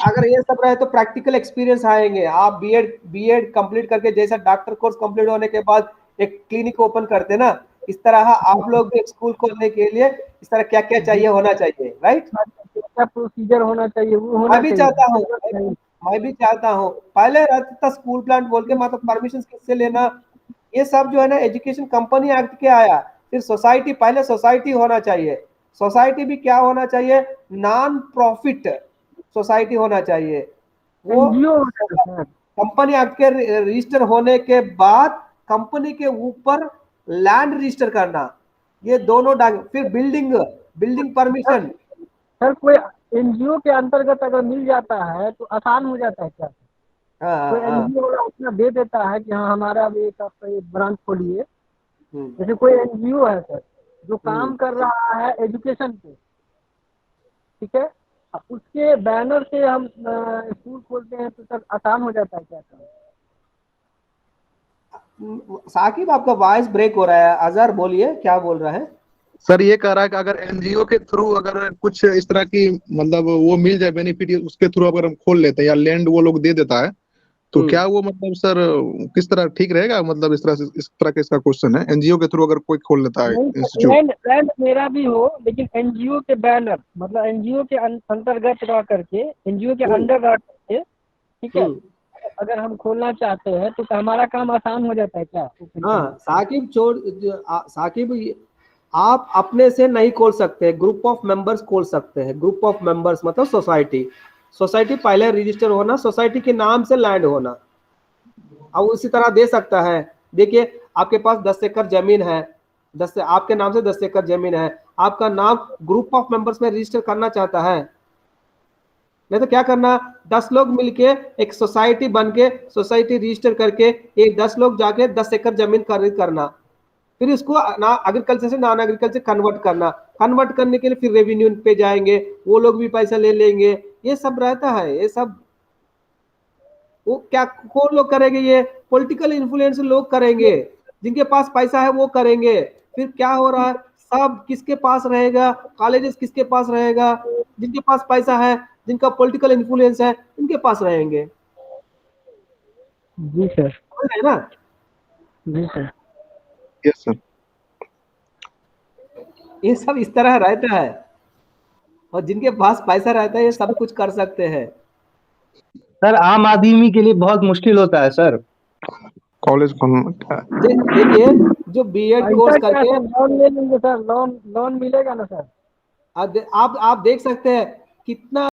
अगर ये सब रहे तो प्रैक्टिकल एक्सपीरियंस आएंगे। आप बीएड कंप्लीट करके जैसा डॉक्टर कोर्स कंप्लीट होने के बाद एक क्लिनिक ओपन करते ना, इस तरह आप लोग भी एक स्कूल खोलने के लिए इस तरह क्या क्या चाहिए होना चाहिए, राइट।
क्या प्रोसीजर होना चाहिए वो
मैं
होना
भी
चाहिए,
चाहता हूँ,
सिलेबस नहीं।
मैं भी चाहता हूँ। पहले रहता था स्कूल प्लांट बोल के, मतलब परमिशन किससे लेना, ये सब जो है ना एजुकेशन कंपनी एक्ट के आया। फिर सोसाइटी, पहले सोसाइटी होना चाहिए। सोसाइटी भी क्या होना चाहिए, नॉन प्रॉफिट सोसाइटी होना चाहिए। वो
एनजीओ होना है सर।
कंपनी एक्ट के रजिस्टर होने के बाद कंपनी के ऊपर लैंड रजिस्टर करना, ये दोनों फिर बिल्डिंग बिल्डिंग परमिशन।
सर कोई एनजीओ के अंतर्गत अगर मिल जाता है तो आसान हो जाता है क्या?
हाँ
कोई
हाँ हाँ।
एनजीओ वाला अपना दे देता है कि हाँ हमारा भी एक आपका एक ब्रांच खोलिए।
हम्म
जैसे कोई एनजीओ है सर जो
हम्म।
काम कर रहा है एजुकेशन पे, ठीक है, अब उसके बैनर से हम स्कूल खोलते हैं तो सर आसान हो जाता है क्या काम?
साकिब आपका वॉइस ब्रेक हो रहा है, अजहर बोलिए क्या बोल रहा है।
सर ये कह रहा है कि अगर एनजीओ के थ्रू अगर कुछ इस तरह की मतलब वो मिल जाए बेनिफिट, उसके थ्रू अगर हम खोल लेते हैं या लैंड वो लोग दे देता है, तो क्या वो मतलब सर किस तरह ठीक रहेगा? मतलब इस तरह का इसका क्वेश्चन है, एनजीओ के थ्रू अगर कोई खोल लेता है
नहीं,
इंस्टीट्यूट।
लैंड लैंड मेरा भी हो, लेकिन एनजीओ के बैनर, मतलब एनजीओ के अंतर्गत रह करके, एनजीओ के अंडर रह करके, ठीक है, अगर हम खोलना चाहते हैं तो हमारा काम आसान हो जाता है क्या?
हाँ साकिब साकिब आप अपने से नहीं खोल सकते, ग्रुप ऑफ मेंबर्स खोल सकते हैं। ग्रुप ऑफ मेंबर्स मतलब सोसाइटी। सोसाइटी पहले रजिस्टर होना, सोसाइटी के नाम से लैंड होना। अब उसी तरह दे सकता है। देखिए आपके पास 10 एकड़ जमीन है, आपके नाम से 10 एकड़ जमीन है, आपका नाम ग्रुप ऑफ मेंबर्स में रजिस्टर करना चाहता है, नहीं तो क्या करना, 10 लोग मिलके एक सोसाइटी बन के सोसाइटी रजिस्टर करके एक 10 लोग जाके 10 एकड़ जमीन खरीद करना, फिर इसको ना एग्रीकल्चर से नॉन एग्रीकल्चर कन्वर्ट करना। कन्वर्ट करने के लिए फिर रेवेन्यू पे जाएंगे, वो लोग भी पैसा ले लेंगे। ये सब रहता है, ये सब वो क्या कौन लोग करेंगे? ये पॉलिटिकल इन्फ्लुएंस लोग करेंगे, जिनके पास पैसा है वो करेंगे। फिर क्या हो रहा है, सब किसके पास रहेगा? कॉलेजेस किसके पास रहेगा? जिनके पास पैसा है, जिनका पॉलिटिकल इन्फ्लुएंस है, उनके पास रहेंगे।
जी सर,
है ना?
जी सर।
Yes sir.
ये सब इस तरह रहता है, और जिनके पास पैसा रहता है ये सब कुछ कर सकते हैं।
सर आम आदमी के लिए बहुत मुश्किल होता है सर।
कॉलेज
देखिए जो बीएड कोर्स
पैसा क्या
करके
सर, लोन ले लेंगे सर, लोन लोन मिलेगा ना सर?
आप देख सकते हैं कितना